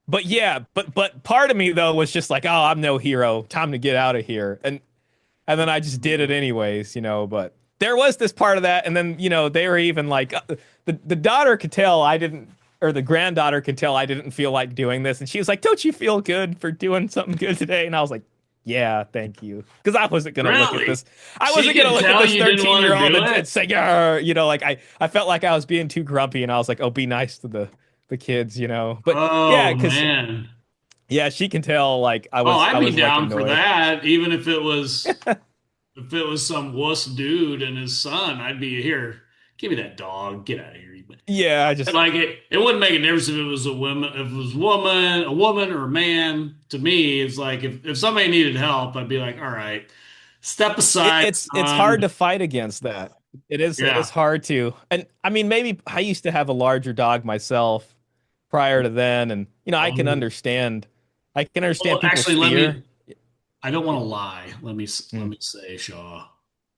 but yeah, but part of me though was just like, oh, I'm no hero. Time to get out of here, and then I just did it anyways, But there was this part of that, and then they were even like, the daughter could tell I didn't, or the granddaughter could tell I didn't feel like doing this, and she was like, "Don't you feel good for doing something good today?" And I was like, "Yeah, thank you," because I wasn't gonna look at Really? this. I She wasn't gonna could look at tell this you didn't want to 13-year-old do and it? say, like I felt like I was being too grumpy, and I was like, "Oh, be nice to the kids," But yeah, Oh, because man. yeah, she can tell like I Oh, was I'd I be was like down for annoyed. that. Even if it was some wuss dude and his son, I'd be here. Give me that dog. Get out of here. Yeah, I just Like it wouldn't make a difference if it was a woman or a man. To me, it's like if somebody needed help, I'd be like, all right, step aside, it's hard son. to fight against that. It's Yeah. hard to. And I mean maybe I used to have a larger dog myself prior to then and Um, I can understand well, people's actually, fear. I don't want to lie. Let Mm. me say, Shaw,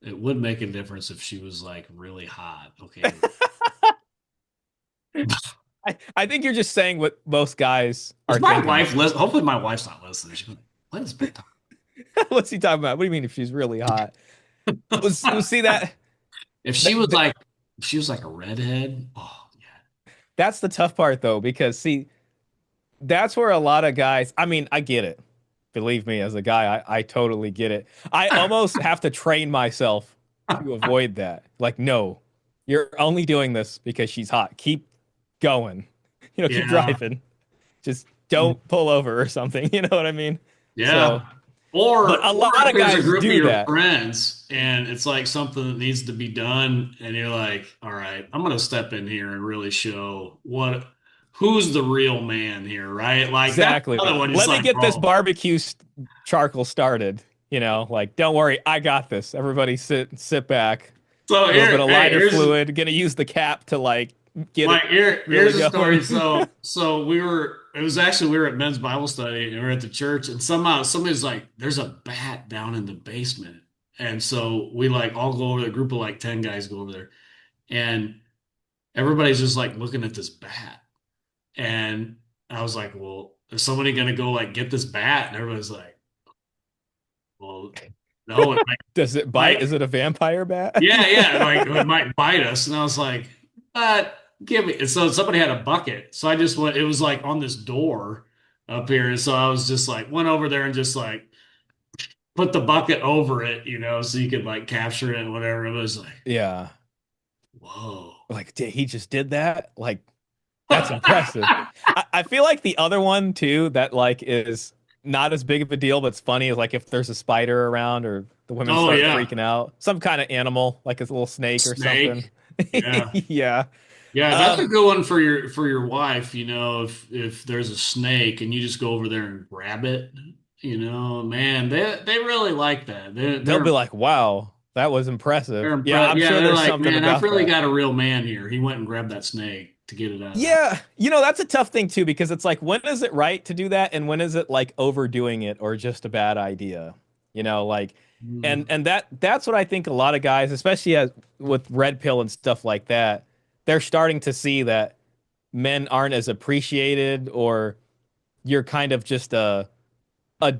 it would make a difference if she was like really hot. Okay. I think you're just saying what most guys Is are my thinking. wife listen? Hopefully, my wife's not listening. She's like, what is Ben talking What's he talking about? What do you mean if she's really hot? Was about? see that, If she that, was that like, if she was like a redhead, oh yeah. that's the tough part though because see that's where a lot of guys, I mean, I get it. Believe me, as a guy, I totally get it. I almost have to train myself to avoid that. Like, no, you're only doing this because she's hot. Keep going. Keep Yeah. driving. Just don't pull over or something. You know what I mean? So, Yeah. but a Or lot if of there's a guys group of do your that. friends and it's like something that needs to be done, and you're like, all right, I'm gonna step in here and really show who's the real man here, right? Like that's Exactly. another one. It's Let me like, get this bro. barbecue charcoal started. Like, don't worry, I got this. Everybody sit back. So A little bit here, of hey, lighter here's fluid. Gonna use the cap to like get it like really here's a story. going. So it was actually we were at men's Bible study and we were at the church, and somehow somebody's like, there's a bat down in the basement. And so we like all go over there, a group of like 10 guys go over there, and everybody's just like looking at this bat. And I was like, well, is somebody gonna go like get this bat? And everybody's like, well, no, it Does it bite? might Is it a vampire bat? yeah, yeah, like it might bite us. And I was like, give me. And so somebody had a bucket. So I just went, it was like on this door up here. And so I was just like, went over there and just like put the bucket over it, so you could like capture it and whatever. It was like, Yeah. whoa. Like, he just did that? Like, that's impressive. I feel like the other one too that like is not as big of a deal, but it's funny is like if there's a spider around or the women Oh, start yeah. freaking out. Some kind of animal, like a little snake or something. Snake. Yeah. Yeah. Yeah, that's a Um, good one for your wife, if there's a snake and you just go over there and grab it, man, they really like that. They're they'll be they're like, wow, that was impressive. they're Yeah, impressed. I'm Yeah, sure they're there's like, something man, I've about really that. got a real man here. He went and grabbed that snake to get it out of the house. Yeah, that's a tough thing too because it's like when is it right to do that and when is it like overdoing it or just a bad idea? Like and Mm. and that's what I think a lot of guys, especially as with red pill and stuff like that, they're starting to see that men aren't as appreciated or you're kind of just a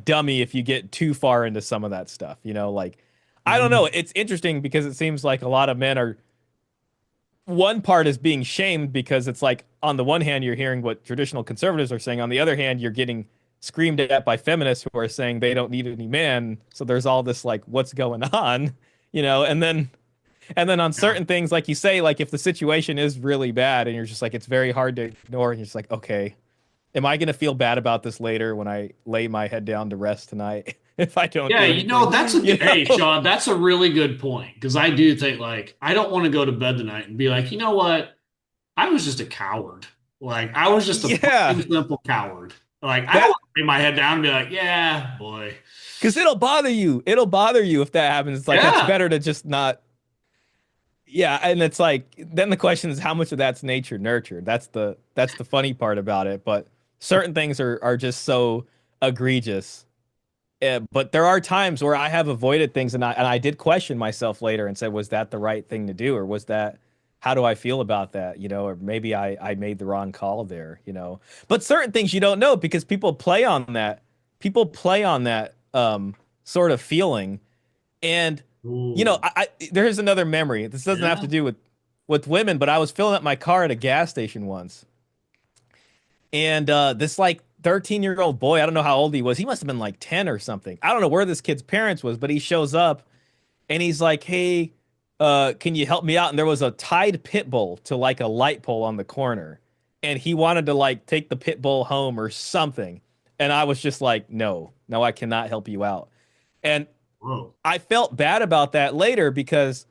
dummy if you get too far into some of that stuff, like I don't know, Mm. it's interesting because it seems like a lot of men are one part is being shamed because it's like on the one hand you're hearing what traditional conservatives are saying, on the other hand you're getting screamed at by feminists who are saying they don't need any man. So there's all this like what's going on, and then on Yeah. certain things like you say, like if the situation is really bad and you're just like it's very hard to ignore and you're just like, okay, am I going to feel bad about this later when I lay my head down to rest tonight if I don't Yeah, do anything, that's hey, you know? Sean, that's a really good point because I do think like I don't want to go to bed tonight and be like, you know what? I was just a coward. Like I was just a Yeah, plain simple coward. Like I don't that want to lay my head down and be like, yeah, boy. because it'll bother you. It'll bother you if that happens. It's like it's Yeah. better to just not. Yeah, and it's like then the question is how much of that's nature nurtured. That's the funny part about it. But certain things are just so egregious. But there are times where I have avoided things, and I did question myself later and said, was that the right thing to do, or was that how do I feel about that, or maybe I made the wrong call there. But certain things you don't know because people play on that. People play on that sort of feeling, and Ooh. there's another memory. This doesn't have Yeah. to do with women, but I was filling up my car at a gas station once, and this like 13-year-old boy, I don't know how old he was. He must have been like 10 or something. I don't know where this kid's parents was, but he shows up and he's like, "Hey, can you help me out?" And there was a tied pit bull to like a light pole on the corner, and he wanted to like take the pit bull home or something. And I was just like, "No, no, I cannot help you out." And Whoa. I felt bad about that later because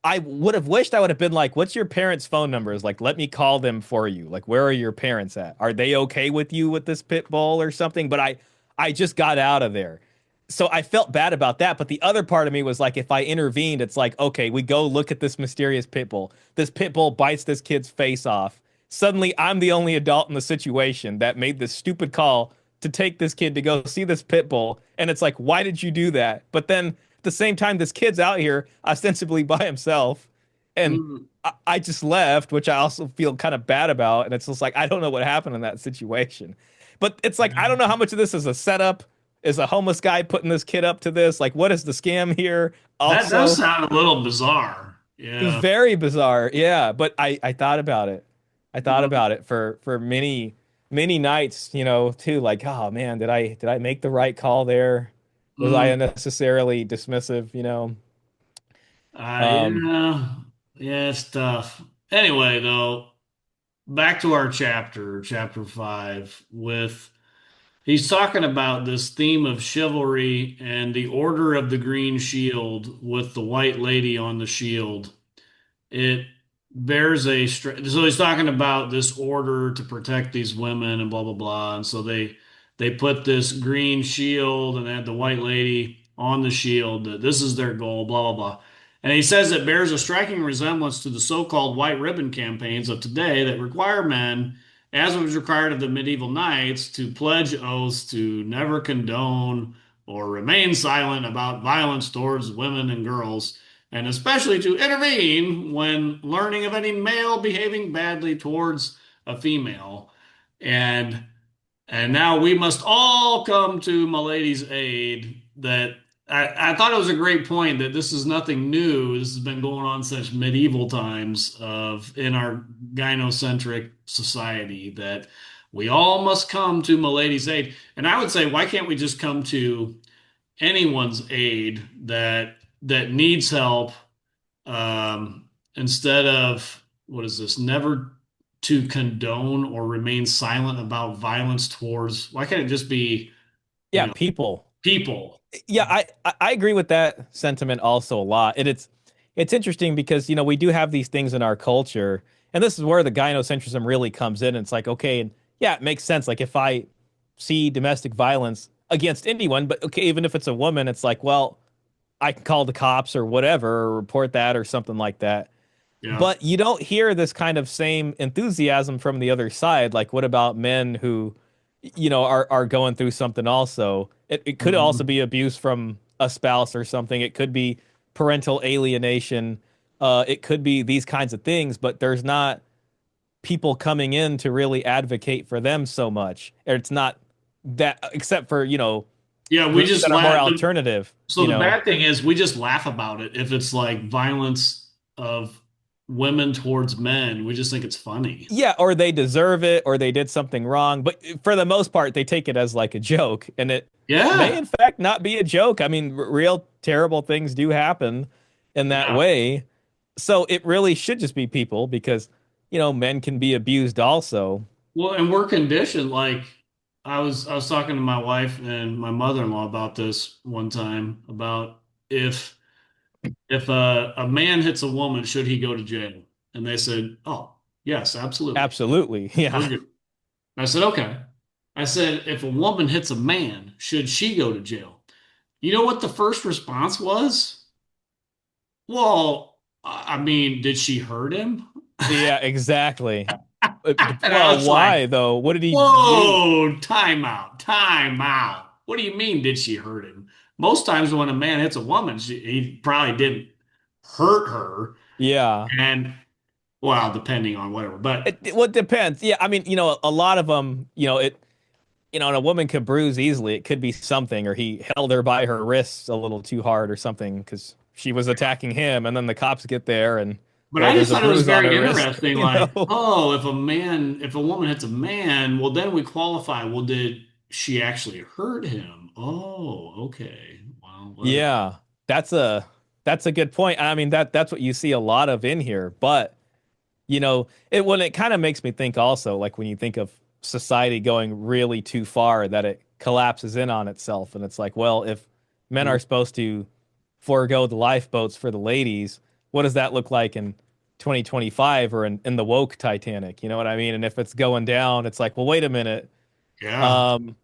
I would have wished I would have been like, "What's your parents' phone numbers? Like, let me call them for you. Like, where are your parents at? Are they okay with you with this pit bull or something?" But I just got out of there. So I felt bad about that. But the other part of me was like, if I intervened, it's like, okay, we go look at this mysterious pit bull. This pit bull bites this kid's face off. Suddenly, I'm the only adult in the situation that made this stupid call to take this kid to go see this pit bull. And it's like, why did you do that? But then at the same time, this kid's out here ostensibly by himself. And Mm. I just left, which I also feel kind of bad about. And it's just like, I don't know what happened in that situation. But it's like, I don't know how much of this is a setup. Is a homeless guy putting this kid up to this? Like, what is the scam here? That does Also, sound a little bizarre. it's Yeah. very bizarre. Yeah. But I thought about it. I thought Mm. about it for many. many nights, too, like, oh man, did I make the right call there? Was I Mm, unnecessarily dismissive, Um, yeah, yeah, it's tough. Anyway, though, back to our chapter 5, with he's talking about this theme of chivalry and the Order of the Green Shield with the white lady on the shield. It bears so he's talking about this order to protect these women and blah blah blah, and so they put this green shield and they had the white lady on the shield that this is their goal, blah blah blah. And he says it bears a striking resemblance to the so-called white ribbon campaigns of today that require men, as was required of the medieval knights, to pledge oaths to never condone or remain silent about violence towards women and girls, and especially to intervene when learning of any male behaving badly towards a female. And and now we must all come to my lady's aid. That I thought it was a great point that this is nothing new. This has been going on since medieval times of in our gynocentric society that we all must come to my lady's aid. And I would say, why can't we just come to anyone's aid that needs help, instead of what is this? Never to condone or remain silent about violence towards. Why can't it just be, you yeah, know, people. people? Yeah, I agree with that sentiment also a lot. And it's interesting because, we do have these things in our culture, and this is where the gynocentrism really comes in. It's like, okay, and yeah, it makes sense. Like if I see domestic violence against anyone, but okay, even if it's a woman, it's like, well, I can call the cops or whatever, or report that or something like that. Yeah. But you don't hear this kind of same enthusiasm from the other side. Like, what about men who, are going through something also? It could also Mhm. be abuse from a spouse or something. It could be parental alienation. It could be these kinds of things, but there's not people coming in to really advocate for them so much. It's not that, except for, Yeah, we groups just that are more laugh. alternative, So the bad thing is we just laugh about it if it's like violence of women towards men. We just think it's funny. Yeah, or they deserve it, or they did something wrong. But for the most part, they take it as like a joke, and it may, Yeah. in fact, not be a joke. I mean, real terrible things do happen in that Yeah. way. So it really should just be people because, men can be abused also. Well, and we're conditioned. Like I was talking to my wife and my mother-in-law about this one time about if if a man hits a woman, should he go to jail? And they said, "Oh, yes, absolutely. Absolutely. We're Yeah. good." I said, "Okay." I said, "If a woman hits a man, should she go to jail?" You know what the first response was? Well, I mean, did she hurt him? Yeah, exactly. And I Well, was like, why though? What did he do? whoa, time out, time out. What do you mean, did she hurt him? Most times when a man hits a woman, he probably didn't hurt her. Yeah. And, well, depending on whatever. But, Well, it depends. Yeah, I mean, a lot of them, and a woman could bruise easily. It could be something, or he held her by her wrists a little too hard or something because she was attacking him. And then the cops get there, and but well, I just there's a thought it was bruise on very her wrist. interesting. You Like, know? oh, if a woman hits a man, well, then we qualify. Well, did she actually hurt him? Oh, okay. Well, whatever. Yeah, that's a that's a good point. I mean, that's what you see a lot of in here. But it kind of makes me think also, like when you think of society going really too far, that it collapses in on itself, and it's like, well, if men are supposed to forego the lifeboats for the ladies, what does that look like in 2025 or in the woke Titanic? You know what I mean? And if it's going down, it's like, well, wait a minute. Yeah. Um,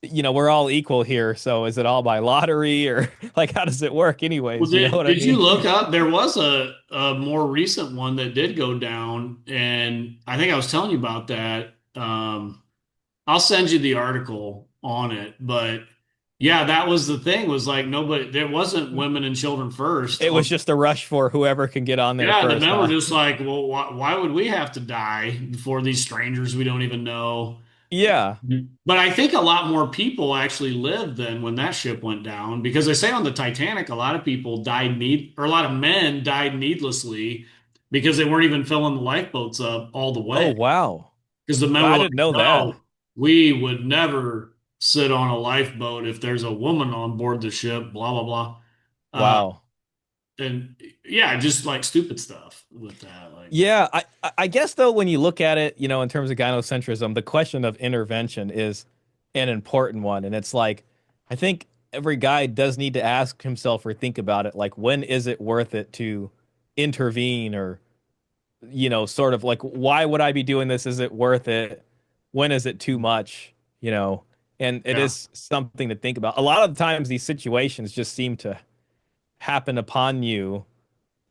we're all equal here, so is it all by lottery or like how does it work Well, anyways? You know did what I did you mean? look up? There was a more recent one that did go down, and I think I was telling you about that. I'll send you the article on it, but yeah, that was the thing. Was like nobody. There wasn't women and children first. It was just a rush for whoever can get on there Yeah, the first, men were huh? just like, well, why would we have to die before these strangers we don't even know? Yeah. But I think a lot more people actually lived than when that ship went down because they say on the Titanic, a lot of people or a lot of men died needlessly because they weren't even filling the lifeboats up all the Oh, way. wow. Because the men Well, were I like, didn't know that. no, we would never sit on a lifeboat if there's a woman on board the ship, blah, blah, blah. Wow. And yeah, just like stupid stuff with that. Like, Yeah, I guess though when you look at it, in terms of gynocentrism, the question of intervention is an important one, and it's like I think every guy does need to ask himself or think about it, like when is it worth it to intervene, or sort of like why would I be doing this? Is it worth it? When is it too much? You know, and it yeah. is something to think about. A lot of the times these situations just seem to happen upon you,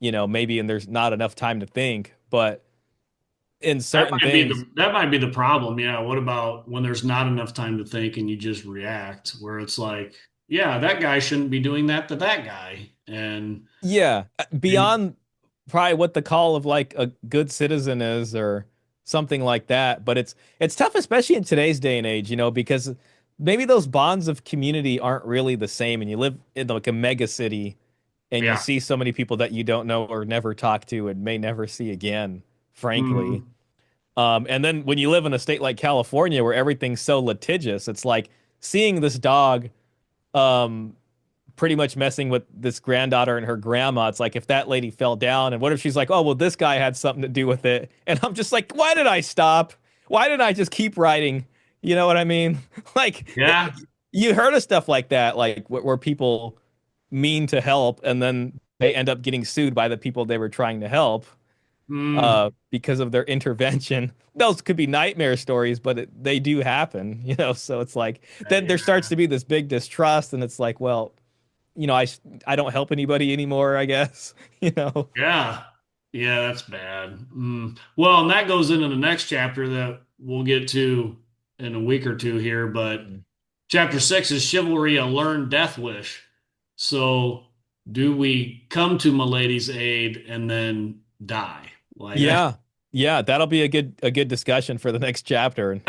maybe and there's not enough time to think, but in certain things. That might be the problem. Yeah. What about when there's not enough time to think and you just react, where it's like, yeah, that guy shouldn't be doing that to that guy. Yeah, And beyond probably what the call of like a good citizen is or something like that, but it's tough especially in today's day and age, because maybe those bonds of community aren't really the same, and you live in like a mega city and you yeah. see so many people that you don't know or never talk to and may never see again, frankly. Mm, And then when you live in a state like California where everything's so litigious, it's like seeing this dog um pretty much messing with this granddaughter and her grandma. It's like if that lady fell down, and what if she's like, oh, well, this guy had something to do with it. And I'm just like, why did I stop? Why didn't I just keep writing? You know what I mean? Like, yeah. you heard of stuff like that, like where people mean to help and then they end up getting sued by the people they were trying to help Mm, because of their intervention. Those could be nightmare stories, but they do happen, So it's like then there yeah. starts to be this big distrust, and it's like, well, I don't help anybody anymore, I guess, you know. Yeah. Yeah, that's bad. Well, and that goes into the next chapter that we'll get to in a week or two here. But chapter 6 is chivalry, a learned death wish. So, do we come to Milady's aid and then die? Like that? Yeah. Yeah, that'll be a good discussion for the next chapter, and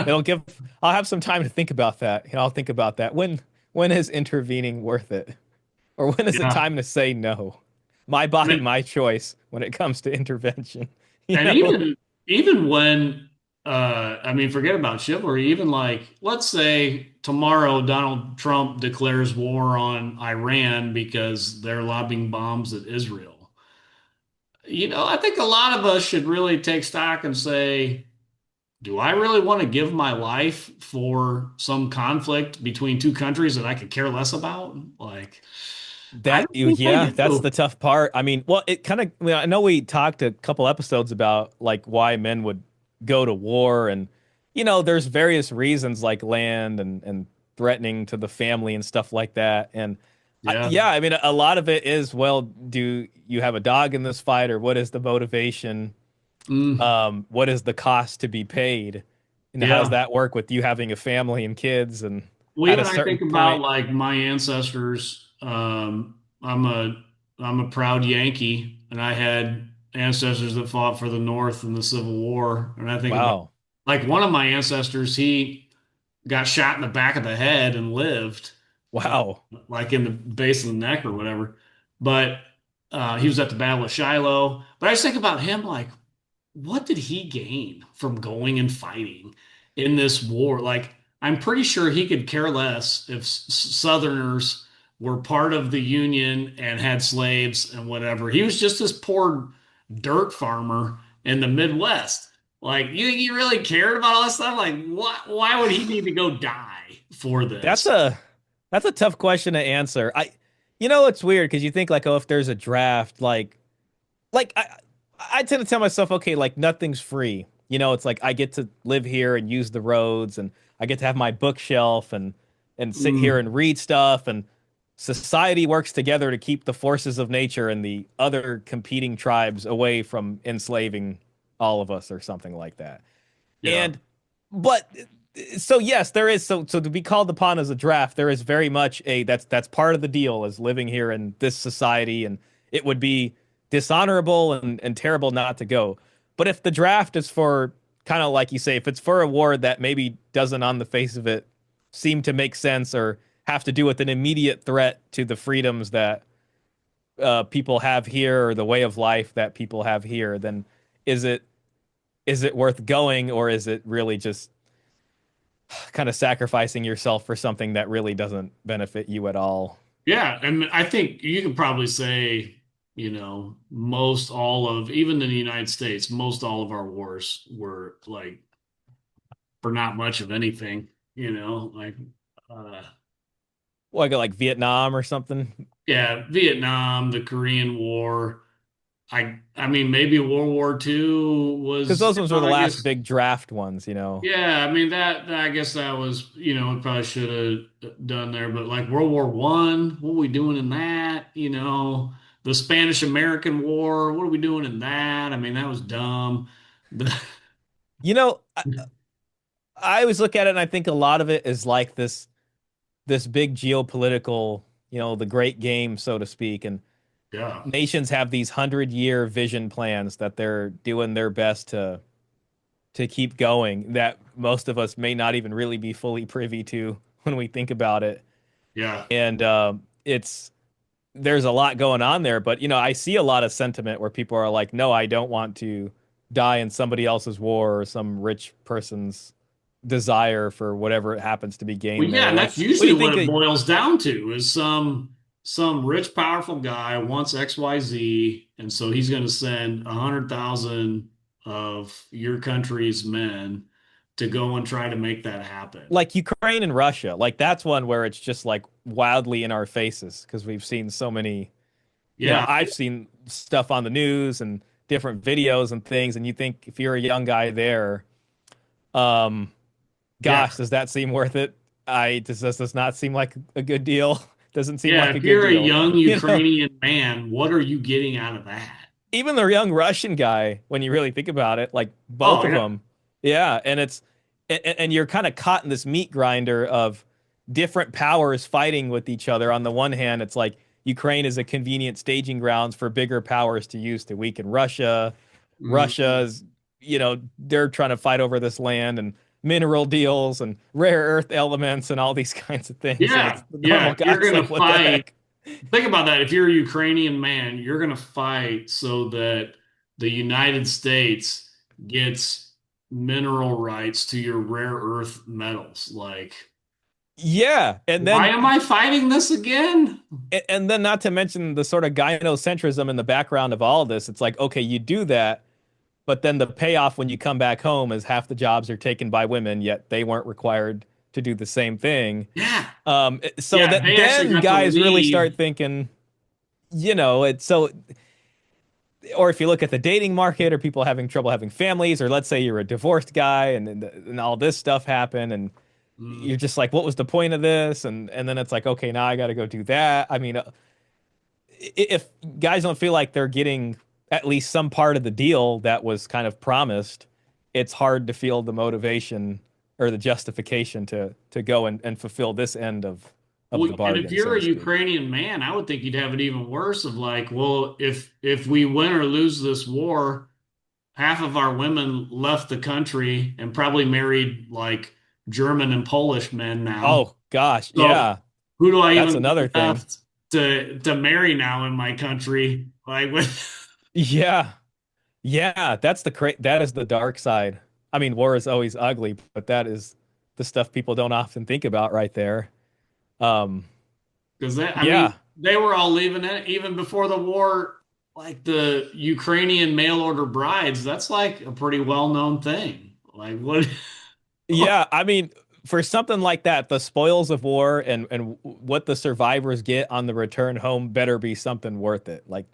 I'll have some time to think about that. I'll think about that. When is intervening worth it? Or when is it Yeah. time to say no? My I body, mean, my choice when it comes to intervention, you and know? even when I mean, forget about chivalry. Even like, let's say tomorrow Donald Trump declares war on Iran because they're lobbing bombs at Israel. I think a lot of us should really take stock and say, do I really want to give my life for some conflict between two countries that I could care less about? Like, I don't think I Yeah, that's do. the tough part. I mean, well, it kind of, I know we talked a couple episodes about like why men would go to war, and there's various reasons like land and threatening to the family and stuff like that. And Yeah. yeah, I mean, a lot of it is, well, do you have a dog in this fight, or what is the motivation? Mm, What is the cost to be paid? How does yeah. that work with you having a family and kids? And Well, at a even I certain think about point, like my ancestors. I'm a proud Yankee, and I had ancestors that fought for the North in the Civil War. And I think about wow, like one of my ancestors, he got shot in the back of the head and lived, uh, wow. like in the base of the neck or whatever. But he was at the Battle of Shiloh. But I just think about him like, what did he gain from going and fighting in this war? Like, I'm pretty sure he could care less if Southerners were part of the Union and had slaves and whatever. He was just this poor dirt farmer in the Midwest. Like, you think he really cared about all that stuff? Like, why would he need to go die for That's this? a that's a tough question to answer. It's weird because you think like, oh, if there's a draft, I tend to tell myself, okay, like nothing's free. It's like I get to live here and use the roads, and I get to have my bookshelf and sit here Mm, and read stuff, and society works together to keep the forces of nature and the other competing tribes away from enslaving all of us or something like that. yeah. And but so yes, there is, so to be called upon as a draft, there is very much a that's part of the deal as living here in this society, and it would be dishonorable and terrible not to go. But if the draft is for, kind of like you say, if it's for a war that maybe doesn't on the face of it seem to make sense or have to do with an immediate threat to the freedoms that people have here or the way of life that people have here, then is it is it worth going, or is it really just kind of sacrificing yourself for something that really doesn't benefit you at all? Yeah, and I think you could probably say, most all of, even in the United States, most all of our wars were like for not much of anything, like uh Like Vietnam or something? yeah, Vietnam, the Korean War. I mean maybe World War II Because was, those ones were the I last guess. big draft ones, you know. Yeah, I mean I guess that was, we probably should have done there, but like World War One, what are we doing in that? The Spanish American War, what are we doing in that? I mean, that was dumb. The, You know, I always look at it and I think a lot of it is like this big geopolitical, the great game, so to speak. And yeah, nations have these 100-year vision plans that they're doing their best to keep going that most of us may not even really be fully privy to when we think about it. yeah. And it's there's a lot going on there, but I see a lot of sentiment where people are like, no, I don't want to die in somebody else's war or some rich person's desire for whatever it happens to be Well, gained yeah, there. and Like, that's what do usually you what think it of, boils down to is some rich, powerful guy wants XYZ, and so he's going to send 100,000 of your country's men to go and try to make that happen. like Ukraine and Russia? Like, that's one where it's just like wildly in our faces because we've seen so many, Yeah, I've seen stuff on the news and different videos and things, and you think if you're a young guy there, um, yeah, gosh, does that seem worth it? Does not seem like a good deal. Doesn't seem yeah. like a If good you're a deal. young You know, Ukrainian man, what are you getting out of that? even the young Russian guy, when you really think about it, like both Oh of yeah. them, yeah, and you're kind of caught in this meat grinder of different powers fighting with each other. On the one hand, it's like Ukraine is a convenient staging grounds for bigger powers to use to weaken Russia. Mhm. Russia's, they're trying to fight over this land and mineral deals and rare earth elements and all these kinds of things. And Yeah, it's the yeah. normal You're guy's gonna like, what the fight. heck? Think about that. If you're a Ukrainian man, you're going to fight so that the United States gets mineral rights to your rare earth metals. Like, Yeah. why am I fighting this again? And then not to mention the sort of gynocentrism in the background of all this. It's like, okay, you do that, but then the payoff when you come back home is half the jobs are taken by women, yet they weren't required to do the same thing. Yeah, So yeah. that They actually then got to guys really leave. start thinking, it's so, or if you look at the dating market or people having trouble having families, or let's say you're a divorced guy and all this stuff happened and Mm, you're just like, what was the point of this? And then it's like, okay, now I got to go do that. I mean, if guys don't feel like they're getting at least some part of the deal that was kind of promised, it's hard to feel the motivation or the justification to go and fulfill this end of well, the and if bargain, so you're to a speak. Ukrainian man, I would think you'd have it even worse. Of like, well, if we win or lose this war, half of our women left the country and probably married like German and Polish men now. Oh gosh, So yeah, who do I that's even another got thing. left to marry now in my country? Like with Yeah, yeah, that is the dark side. I mean, war is always ugly, but that is the stuff people don't often think about right there. Um, because that I mean yeah, they were all leaving it even before the war. Like the Ukrainian mail order brides, that's like a pretty well known thing. Like what? yeah, I mean, for something like that, the spoils of war and what the survivors get on the return home better be something worth it. Like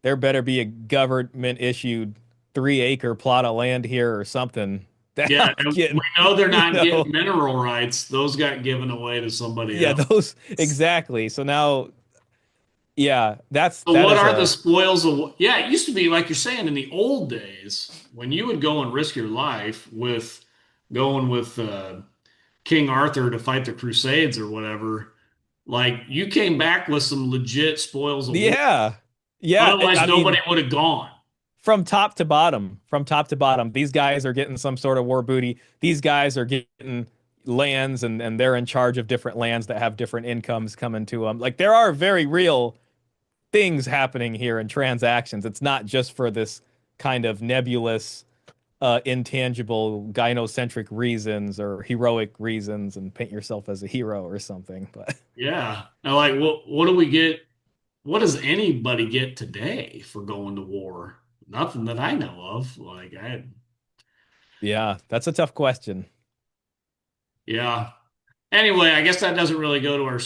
there better be a government issued 3 acre plot of land here or something that Yeah, I'm and we getting, know they're you not getting know. mineral rights. Those got given away to somebody Yeah, else. those exactly. So now, yeah, So that what is are the a spoils of? Yeah, it used to be like you're saying in the old days when you would go and risk your life with going with King Arthur to fight the Crusades or whatever. Like you came back with some legit spoils of war. yeah. Yeah, Otherwise, I nobody mean, would have gone. from top to bottom, these guys are getting some sort of war booty. These guys are getting lands and they're in charge of different lands that have different incomes coming to them. Like there are very real things happening here in transactions. It's not just for this kind of nebulous, intangible gynocentric reasons or heroic reasons and paint yourself as a hero or something. But Yeah. Now, like, what do we get? What does anybody get today for going to war? Nothing that I know of. yeah, that's a tough question. Yeah. Anyway, I guess that doesn't really go to our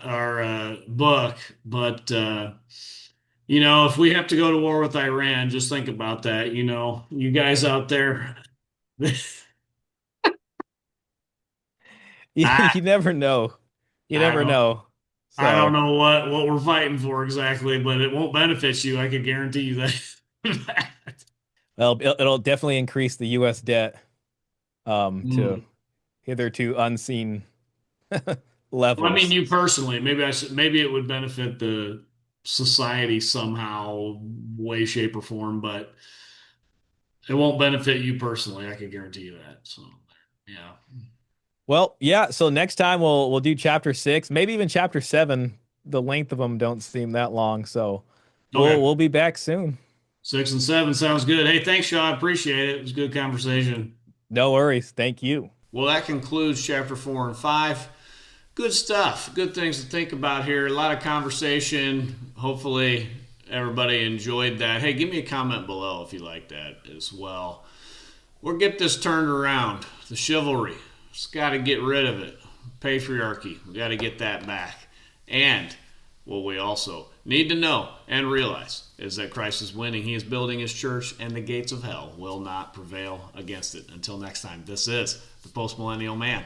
our book, but if we have to go to war with Iran, just think about that. You guys out there, You, I you never know. You I never don't know. I don't So, know what we're fighting for exactly, but it won't benefit you. I can guarantee you that. well, it'll definitely increase the U.S. debt to Hmm. hitherto unseen Well, I mean, levels. you personally, maybe it would benefit the society somehow, way, shape, or form, but it won't benefit you personally. I can guarantee you that. So, yeah. Well, yeah. So next time we'll do chapter 6, maybe even chapter 7. The length of them don't seem that long, so we'll Okay. we'll be back soon. 6 and 7 sounds good. Hey, thanks, Shaw. I appreciate it. It was a good conversation. No worries. Thank you. Well, that concludes chapter 4 and 5. Good stuff. Good things to think about here. A lot of conversation. Hopefully, everybody enjoyed that. Hey, give me a comment below if you like that as well. We'll get this turned around. The chivalry. Just got to get rid of it. Patriarchy. We got to get that back. And what we also need to know and realize is that Christ is winning. He is building his church, and the gates of hell will not prevail against it. Until next time, this is the Postmillennial Man.